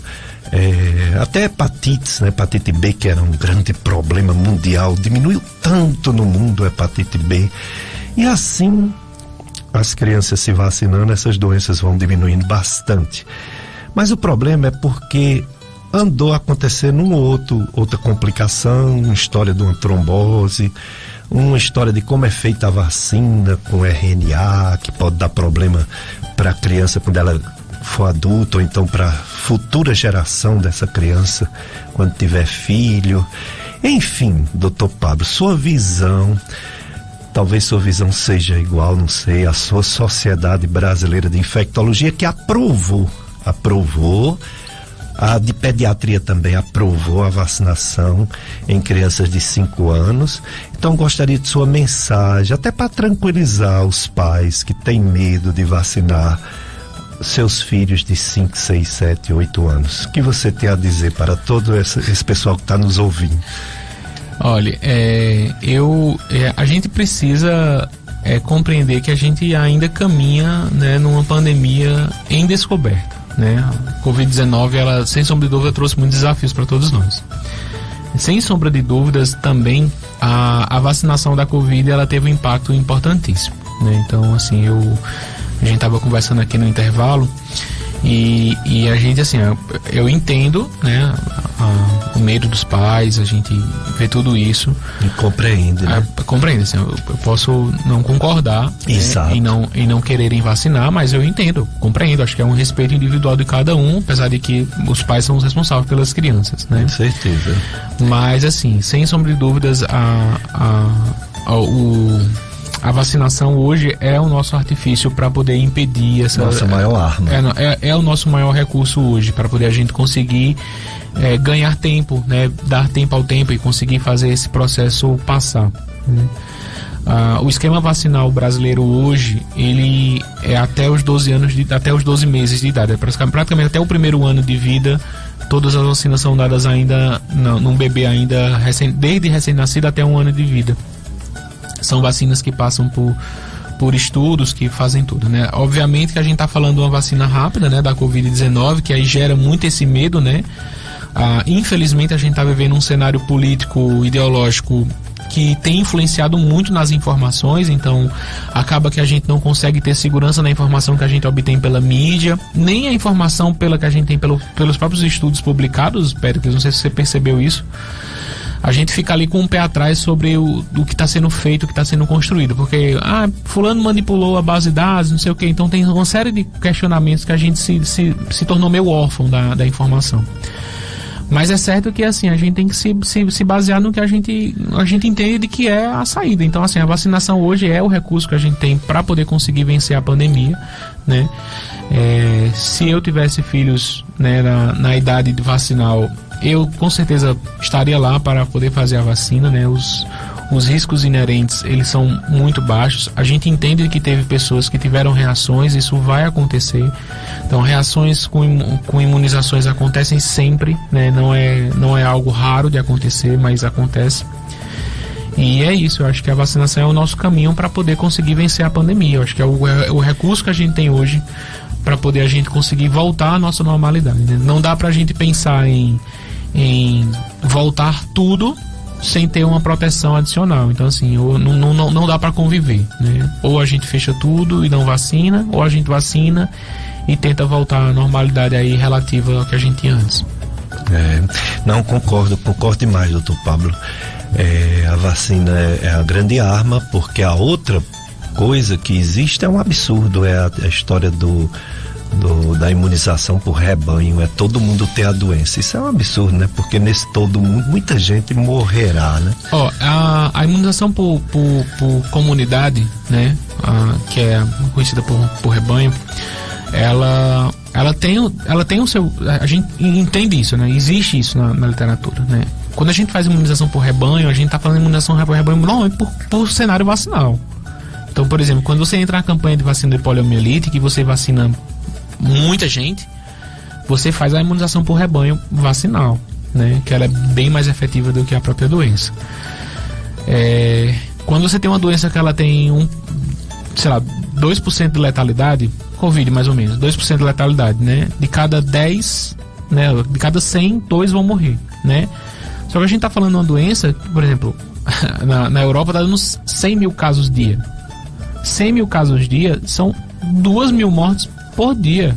até hepatites, né? Hepatite B, que era um grande problema mundial, diminuiu tanto no mundo a hepatite B. E assim, as crianças se vacinando, essas doenças vão diminuindo bastante. Mas o problema é porque andou acontecendo outra complicação, uma história de uma trombose, uma história de como é feita a vacina com RNA, que pode dar problema para a criança quando ela for adulta, ou então para a futura geração dessa criança, quando tiver filho. Enfim, doutor Pablo, sua visão, talvez sua visão seja igual, não sei, a sua Sociedade Brasileira de Infectologia, que aprovou, a de pediatria também aprovou a vacinação em crianças de 5 anos. Então gostaria de sua mensagem, até para tranquilizar os pais que têm medo de vacinar seus filhos de 5, 6, 7, 8 anos. O que você tem a dizer para todo esse pessoal que está nos ouvindo? Olha, a gente precisa compreender que a gente ainda caminha, né, numa pandemia em descoberta, né? A Covid-19, ela, sem sombra de dúvida, trouxe muitos desafios para todos nós. Sem sombra de dúvidas, também a vacinação da Covid, ela teve um impacto importantíssimo, né? Então, assim, a gente estava conversando aqui no intervalo e a gente, assim, eu entendo, né, o medo dos pais, a gente vê tudo isso. E compreende, né? Compreende, assim, eu posso não concordar, exato, né, em não quererem vacinar, mas eu entendo, compreendo, acho que é um respeito individual de cada um, apesar de que os pais são os responsáveis pelas crianças, né? Com certeza. Mas, assim, sem sombra de dúvidas, a vacinação hoje é o nosso artifício para poder impedir essa... Nossa maior arma. É o nosso maior recurso hoje, para poder a gente conseguir ganhar tempo, né? Dar tempo ao tempo e conseguir fazer esse processo passar, né? O esquema vacinal brasileiro hoje, ele é até os 12 meses de idade, praticamente até o primeiro ano de vida. Todas as vacinas são dadas ainda num bebê ainda desde recém-nascido até um ano de vida. São vacinas que passam por estudos que fazem tudo, né? Obviamente que a gente está falando de uma vacina rápida, né, da Covid-19, que aí gera muito esse medo, né? Infelizmente a gente está vivendo um cenário político, ideológico que tem influenciado muito nas informações, então acaba que a gente não consegue ter segurança na informação que a gente obtém pela mídia, nem a informação pela que a gente tem pelos próprios estudos publicados, Péricles, não sei se você percebeu isso. A gente fica ali com um pé atrás sobre o que está sendo feito, o que está sendo construído, porque fulano manipulou a base de dados, não sei o que, então tem uma série de questionamentos que a gente se tornou meio órfão da informação. Mas é certo que, assim, a gente tem que se basear no que a gente entende que é a saída. Então, assim, a vacinação hoje é o recurso que a gente tem para poder conseguir vencer a pandemia, né? Se eu tivesse filhos, né, na idade de vacinal, eu com certeza estaria lá para poder fazer a vacina, né? Os riscos inerentes, eles são muito baixos. A gente entende que teve pessoas que tiveram reações, isso vai acontecer. Então, reações com imunizações acontecem sempre, né? Não é algo raro de acontecer, mas acontece. E é isso, eu acho que a vacinação é o nosso caminho para poder conseguir vencer a pandemia. Eu acho que é o recurso que a gente tem hoje para poder a gente conseguir voltar à nossa normalidade, né? Não dá para a gente pensar em voltar tudo sem ter uma proteção adicional. Então, assim, não dá para conviver, né? Ou a gente fecha tudo e não vacina, ou a gente vacina e tenta voltar à normalidade aí relativa ao que a gente tinha antes. Não, concordo demais, doutor Pablo. A vacina é a grande arma, porque a outra coisa que existe é um absurdo, é a história da imunização por rebanho, é todo mundo ter a doença. Isso é um absurdo, né? Porque nesse todo mundo muita gente morrerá, né? A imunização por comunidade, né? Que é conhecida por rebanho, ela tem o seu... A gente entende isso, né? Existe isso na literatura, né? Quando a gente faz imunização por rebanho, a gente está falando de imunização por rebanho normalmente por cenário vacinal. Então, por exemplo, quando você entra na campanha de vacina de poliomielite, que você vacina muita gente, você faz a imunização por rebanho vacinal, né? Que ela é bem mais efetiva do que a própria doença. Quando você tem uma doença que ela tem 2% de letalidade, Covid mais ou menos, 2% de letalidade, né? De cada 10, né? De cada 100, 2 vão morrer, né? Só que a gente tá falando de uma doença, por exemplo, na Europa tá dando 100 mil casos dia. 100 mil casos dia são 2 mil mortes por dia.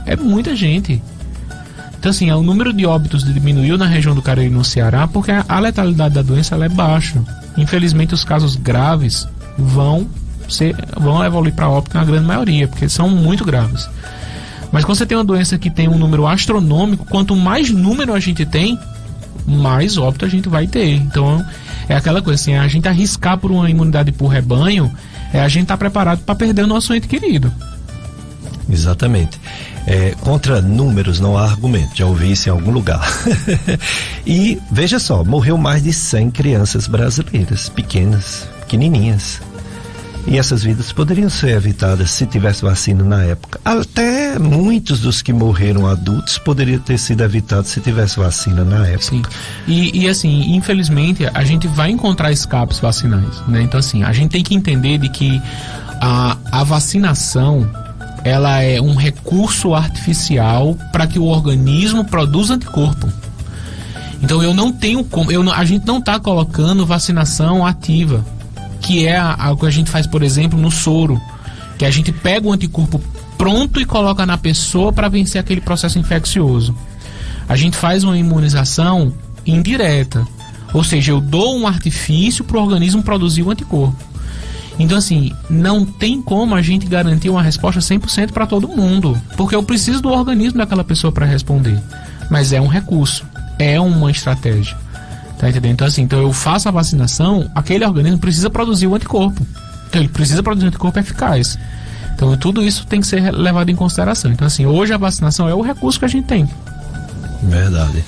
É muita gente. Então, assim, o número de óbitos diminuiu na região do Cariri, no Ceará, porque a letalidade da doença ela é baixa. Infelizmente, os casos graves vão evoluir para óbito na grande maioria, porque são muito graves. Mas quando você tem uma doença que tem um número astronômico, quanto mais número a gente tem, mais óbito a gente vai ter. Então, é aquela coisa assim, a gente arriscar por uma imunidade por rebanho, a gente tá preparado para perder o nosso ente querido. Exatamente. Contra números não há argumento, já ouvi isso em algum lugar. E veja só, morreu mais de 100 crianças brasileiras, pequenininhas. E essas vidas poderiam ser evitadas se tivesse vacina na época. Até muitos dos que morreram adultos poderiam ter sido evitados se tivesse vacina na época. Sim. E assim, infelizmente, a gente vai encontrar escapes vacinais, né? Então assim, a gente tem que entender de que a vacinação, ela é um recurso artificial para que o organismo produza anticorpo. Então eu não tenho como, a gente não está colocando vacinação ativa, que é o que a gente faz, por exemplo, no soro, que a gente pega o anticorpo pronto e coloca na pessoa para vencer aquele processo infeccioso. A gente faz uma imunização indireta, ou seja, eu dou um artifício para o organismo produzir o anticorpo. Então assim, não tem como a gente garantir uma resposta 100% para todo mundo, porque eu preciso do organismo daquela pessoa para responder, mas é um recurso, é uma estratégia, tá entendendo? Então assim, então eu faço a vacinação, aquele organismo precisa produzir o anticorpo, então ele precisa produzir um anticorpo eficaz. Então tudo isso tem que ser levado em consideração. Então assim, hoje a vacinação é o recurso que a gente tem. Verdade.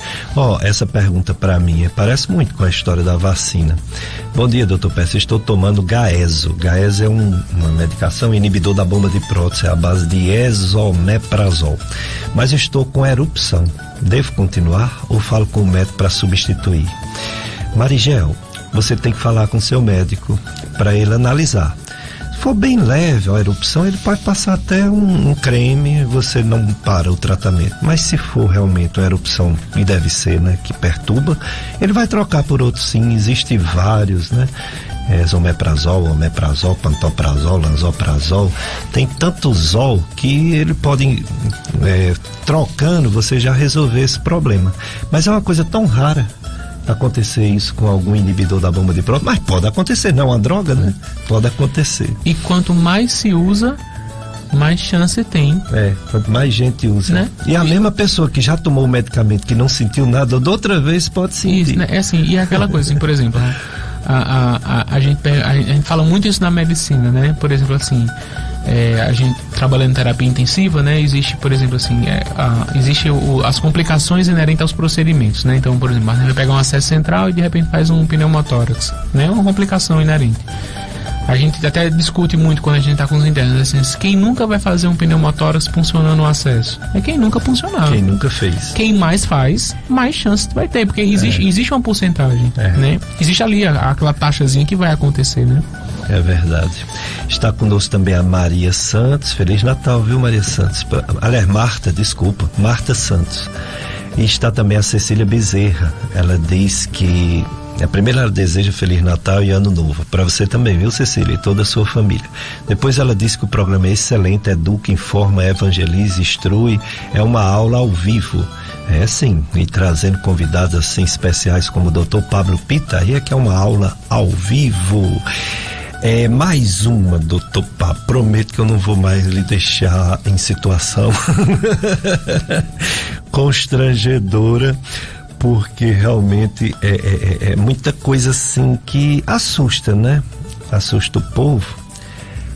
Essa pergunta para mim parece muito com a história da vacina. Bom dia, doutor Pérez. Estou tomando Gaeso. Gaeso é uma medicação inibidor da bomba de prótese à base de esomeprazol. Mas estou com erupção. Devo continuar ou falo com o médico para substituir? Marigel, você tem que falar com seu médico para ele analisar. Se for bem leve a erupção, ele pode passar até um creme, você não para o tratamento. Mas se for realmente uma erupção, e deve ser, né, que perturba, ele vai trocar por outros sim, existem vários, né? Esomeprazol, omeprazol, pantoprazol, lanzoprazol, tem tanto zol que ele pode, trocando, você já resolver esse problema. Mas é uma coisa tão rara acontecer isso com algum inibidor da bomba de prótese, mas pode acontecer, não é uma droga, né? Pode acontecer. E quanto mais se usa, mais chance tem. Quanto mais gente usa, né? E a mesma pessoa que já tomou o medicamento que não sentiu nada, da outra vez pode sentir. Isso, né? É assim, e aquela coisa assim, por exemplo, a gente fala muito isso na medicina, né? Por exemplo, assim, a gente trabalhando em terapia intensiva, né? Existe, por exemplo, assim, existe as complicações inerentes aos procedimentos, né? Então, por exemplo, a gente vai pegar um acesso central e de repente faz um pneumotórax, né? Uma complicação inerente. A gente até discute muito quando a gente está com os internos, assim, quem nunca vai fazer um pneumotórax funcionando no acesso? É quem nunca funcionou. Quem nunca fez. Quem mais faz, mais chance vai ter, porque existe uma porcentagem, né? Existe ali aquela taxazinha que vai acontecer, né? É verdade. Está conosco também a Maria Santos. Feliz Natal, viu, Maria Santos? Aliás, Marta Santos. E está também a Cecília Bezerra. Ela diz que primeiro ela deseja Feliz Natal e Ano Novo para você também, viu, Cecília, e toda a sua família. Depois ela diz que o programa é excelente, educa, informa, evangeliza, instrui, é uma aula ao vivo. Sim, e trazendo convidados assim especiais como o Dr. Pablo Pitaria, que é uma aula ao vivo. Mais uma, doutor Pá, prometo que eu não vou mais lhe deixar em situação constrangedora, porque realmente é muita coisa assim que assusta, né? Assusta o povo,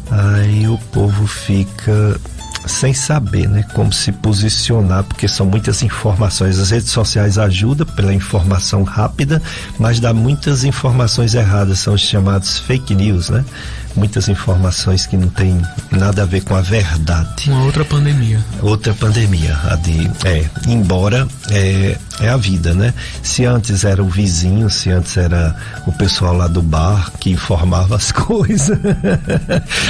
aí o povo fica sem saber, né, como se posicionar, porque são muitas informações. As redes sociais ajudam pela informação rápida, mas dá muitas informações erradas, são os chamados fake news, né? Muitas informações que não tem nada a ver com a verdade. Uma outra pandemia. Embora é a vida, né? Se antes era o vizinho, se antes era o pessoal lá do bar que informava as coisas,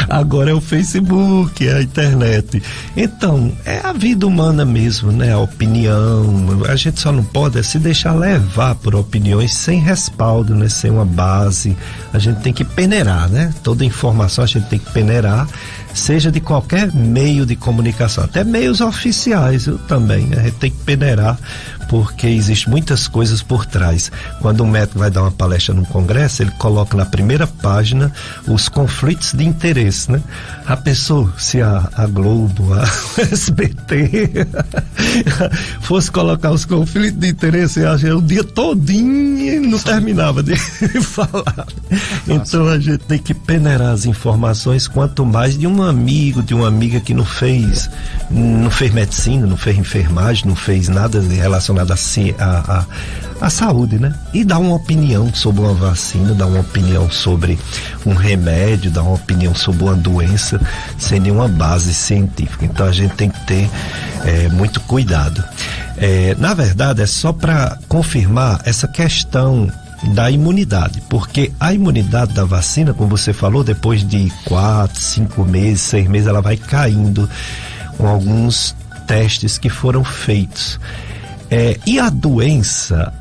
agora é o Facebook, é a internet. Então, é a vida humana mesmo, né? A opinião, a gente só não pode se deixar levar por opiniões sem respaldo, né? Sem uma base. A gente tem que peneirar, né? Toda informação a gente tem que peneirar, seja de qualquer meio de comunicação, até meios oficiais também, a gente tem que peneirar, porque existem muitas coisas por trás. Quando um médico vai dar uma palestra num congresso, ele coloca na primeira página os conflitos de interesse, né? A pessoa, se a Globo, a SBT fosse colocar os conflitos de interesse, o dia todinho não terminava de falar. Então a gente tem que peneirar as informações, quanto mais de um amigo, de uma amiga que não fez medicina, não fez enfermagem, não fez nada relacionado a a saúde, né? E dar uma opinião sobre uma vacina, dar uma opinião sobre um remédio, dar uma opinião sobre uma doença sem nenhuma base científica. Então a gente tem que ter muito cuidado. Na verdade, é só para confirmar essa questão da imunidade, porque a imunidade da vacina, como você falou, depois de 4, 5 meses, 6 meses, ela vai caindo com alguns testes que foram feitos. E a doença,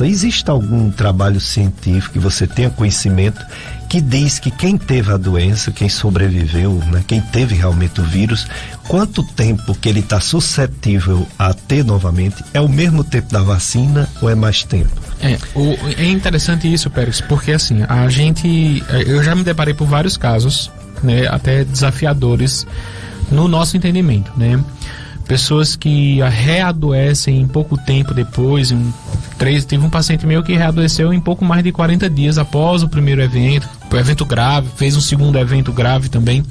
existe algum trabalho científico que você tenha conhecimento que diz que quem teve a doença, quem sobreviveu, né, quem teve realmente o vírus, quanto tempo que ele está suscetível a ter novamente, é o mesmo tempo da vacina ou é mais tempo? É interessante isso, Pérez, porque assim, eu já me deparei por vários casos, né, até desafiadores no nosso entendimento, né? Pessoas que readoecem em pouco tempo depois, teve um paciente meu que readoeceu em pouco mais de 40 dias após o primeiro evento grave, fez um segundo evento grave também.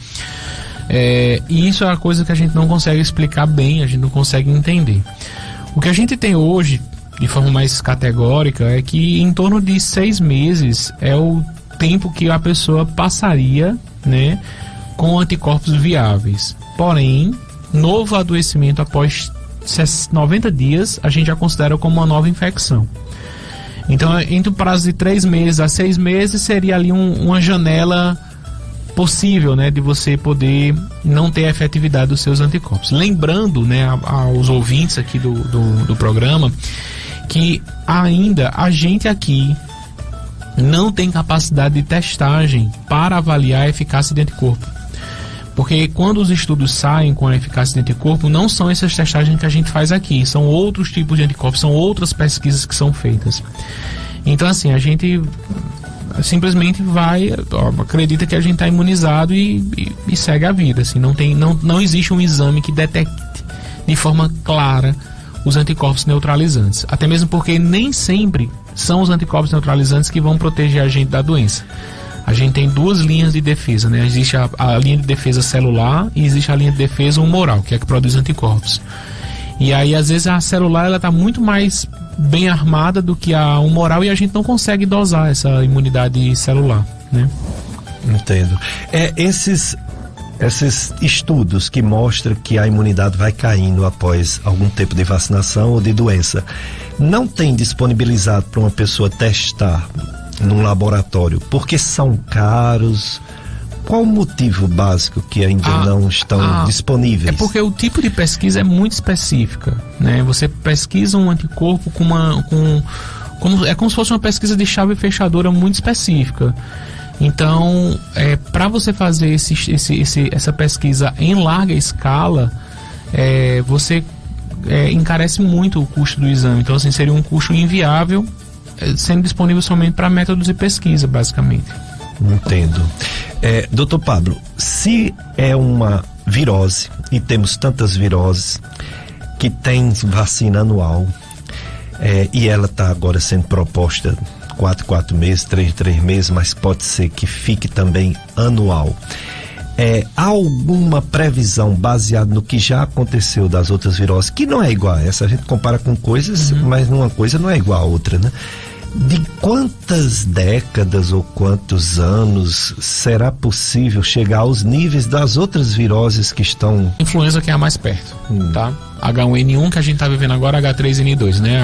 E isso é uma coisa que a gente não consegue explicar bem, a gente não consegue entender. O que a gente tem hoje, de forma mais categórica, é que em torno de 6 meses é o tempo que a pessoa passaria, né, com anticorpos viáveis. Porém, novo adoecimento após 90 dias, a gente já considera como uma nova infecção. Então, entre o prazo de 3 meses a 6 meses, seria ali uma janela possível, né, de você poder não ter a efetividade dos seus anticorpos. Lembrando, né, aos ouvintes aqui do programa, que ainda a gente aqui não tem capacidade de testagem para avaliar a eficácia de anticorpo. Porque quando os estudos saem com a eficácia de anticorpo, não são essas testagens que a gente faz aqui, são outros tipos de anticorpos, são outras pesquisas que são feitas. Então, assim, a gente simplesmente acredita que a gente está imunizado e segue a vida. Assim, não existe um exame que detecte de forma clara os anticorpos neutralizantes. Até mesmo porque nem sempre são os anticorpos neutralizantes que vão proteger a gente da doença. A gente tem 2 linhas de defesa, né? Existe a linha de defesa celular e existe a linha de defesa humoral, que é a que produz anticorpos. E aí, às vezes, a celular ela está muito mais bem armada do que a humoral e a gente não consegue dosar essa imunidade celular, né? Entendo. Esses estudos que mostram que a imunidade vai caindo após algum tempo de vacinação ou de doença, não tem disponibilizado para uma pessoa testar num laboratório, porque são caros? Qual o motivo básico que ainda não estão disponíveis? É porque o tipo de pesquisa é muito específica, né? Você pesquisa um anticorpo é como se fosse uma pesquisa de chave fechadora muito específica. Então, para você fazer essa pesquisa em larga escala, você encarece muito o custo do exame. Então, assim, seria um custo inviável, sendo disponível somente para métodos de pesquisa, basicamente. Entendo. Doutor Pablo, se é uma virose, e temos tantas viroses que tem vacina anual, e ela está agora sendo proposta 4 meses, 3 meses, mas pode ser que fique também anual. Há alguma previsão baseada no que já aconteceu das outras viroses, que não é igual a essa? A gente compara com coisas, mas uma coisa não é igual a outra, né? De quantas décadas ou quantos anos será possível chegar aos níveis das outras viroses que estão... Influenza que é a mais perto, tá? H1N1 que a gente tá vivendo agora, H3N2, né?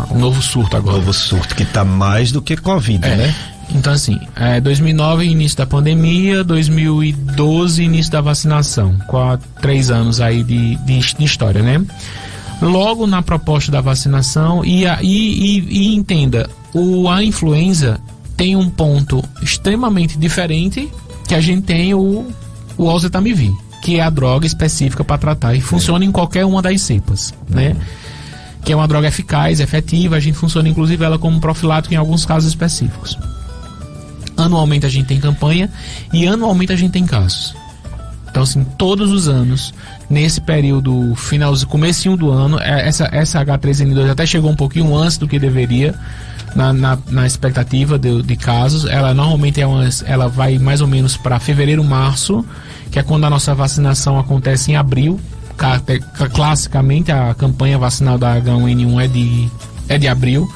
O novo surto agora. O novo surto que tá mais do que Covid, né? Então, assim, 2009, início da pandemia, 2012, início da vacinação, 3 anos aí de história, né? Logo na proposta da vacinação, e entenda, a influenza tem um ponto extremamente diferente, que a gente tem o oseltamivir, que é a droga específica para tratar e funciona em qualquer uma das cepas, né? Que é uma droga eficaz, efetiva, a gente funciona inclusive ela como profilático em alguns casos específicos. Anualmente a gente tem campanha e anualmente a gente tem casos. Então, assim, todos os anos, nesse período comecinho do ano, essa H3N2 até chegou um pouquinho antes do que deveria, na expectativa de casos. Ela normalmente ela vai mais ou menos para fevereiro, março, que é quando a nossa vacinação acontece em abril. Classicamente, a campanha vacinal da H1N1 é de abril.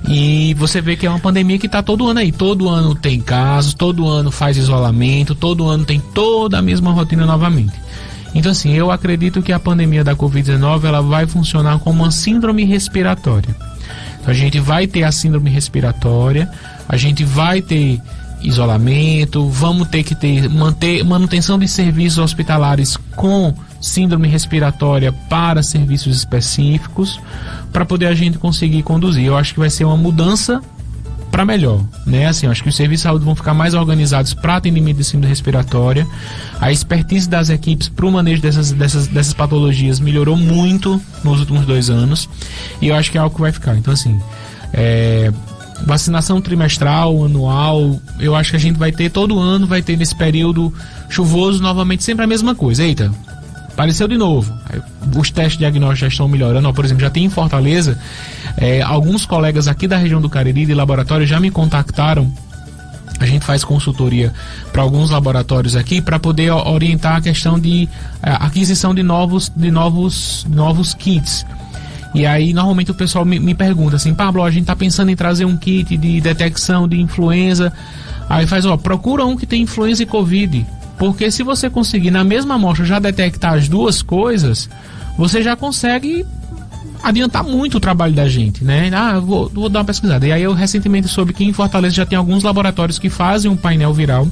E você vê que é uma pandemia que está todo ano aí. Todo ano tem casos, todo ano faz isolamento, todo ano tem toda a mesma rotina novamente. Então, assim, eu acredito que a pandemia da Covid-19 ela vai funcionar como uma síndrome respiratória. Então, a gente vai ter a síndrome respiratória, a gente vai ter isolamento, vamos ter que manter manutenção de serviços hospitalares com síndrome respiratória para serviços específicos, para poder a gente conseguir conduzir. Eu acho que vai ser uma mudança para melhor, né? Assim, eu acho que os serviços de saúde vão ficar mais organizados para atendimento de síndrome respiratória. A expertise das equipes para o manejo dessas patologias melhorou muito nos últimos 2 anos, e eu acho que é algo que vai ficar. Então, assim, vacinação trimestral, anual, eu acho que a gente vai ter todo ano, vai ter nesse período chuvoso novamente sempre a mesma coisa. Eita, apareceu de novo. Os testes diagnósticos já estão melhorando. Por exemplo, já tem em Fortaleza, alguns colegas aqui da região do Cariri de laboratório já me contactaram. A gente faz consultoria para alguns laboratórios aqui para poder orientar a questão de aquisição de novos kits. E aí, normalmente o pessoal me pergunta assim: Pablo, a gente tá pensando em trazer um kit de detecção de influenza. Aí faz, procura um que tem influenza e Covid. Porque se você conseguir na mesma amostra já detectar as duas coisas, você já consegue adiantar muito o trabalho da gente, né? Vou dar uma pesquisada. E aí eu recentemente soube que em Fortaleza já tem alguns laboratórios que fazem um painel viral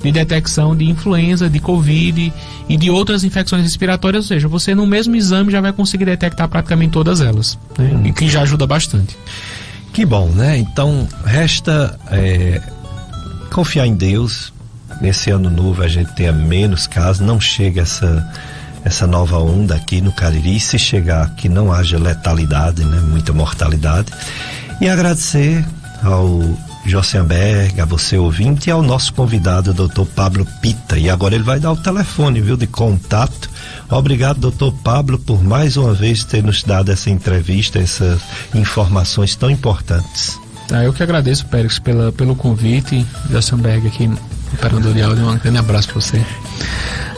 de detecção de influenza, de Covid e de outras infecções respiratórias, ou seja, você no mesmo exame já vai conseguir detectar praticamente todas elas, né? E que já ajuda bastante. Que bom, né? Então resta confiar em Deus. Nesse ano novo a gente tenha menos casos, não chega essa nova onda aqui no Cariri, se chegar que não haja letalidade, né? Muita mortalidade. E agradecer ao Jossenberg, a você ouvinte, e ao nosso convidado, o Dr. Pablo Pita. E agora ele vai dar o telefone, de contato. Obrigado, Dr. Pablo, por mais uma vez ter nos dado essa entrevista, essas informações tão importantes. Eu que agradeço, Pérez, pelo convite. Jossenberg aqui, operador de áudio, um grande abraço para você.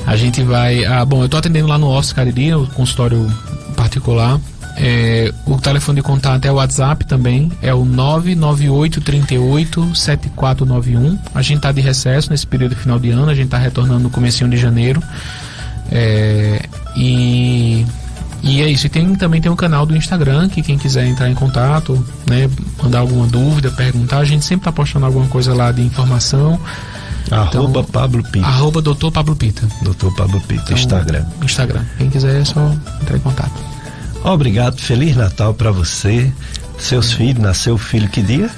A gente vai... eu tô atendendo lá no Office Cariri, o consultório particular. O telefone de contato é o WhatsApp também, é o 998387491. A gente tá de recesso nesse período de final de ano, a gente tá retornando no comecinho de janeiro. E é isso. E também tem um canal do Instagram, que quem quiser entrar em contato, né, mandar alguma dúvida, perguntar, a gente sempre tá postando alguma coisa lá de informação. Arroba Pablo Pita. Arroba Dr. Pablo Pita. Dr. Pablo Pita, então, Instagram. Quem quiser é só entrar em contato. Obrigado, Feliz Natal para você. Seus filhos, nasceu o filho que dia?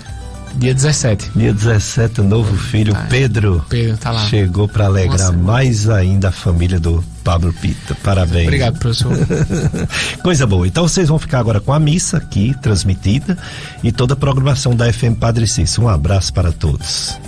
Dia 17. Dia 17, o novo filho, Pedro. Pedro, tá lá. Chegou para alegrar mais ainda a família do Pablo Pita. Parabéns. Obrigado, professor. Coisa boa. Então vocês vão ficar agora com a missa aqui, transmitida, e toda a programação da FM Padre Cícero. Um abraço para todos.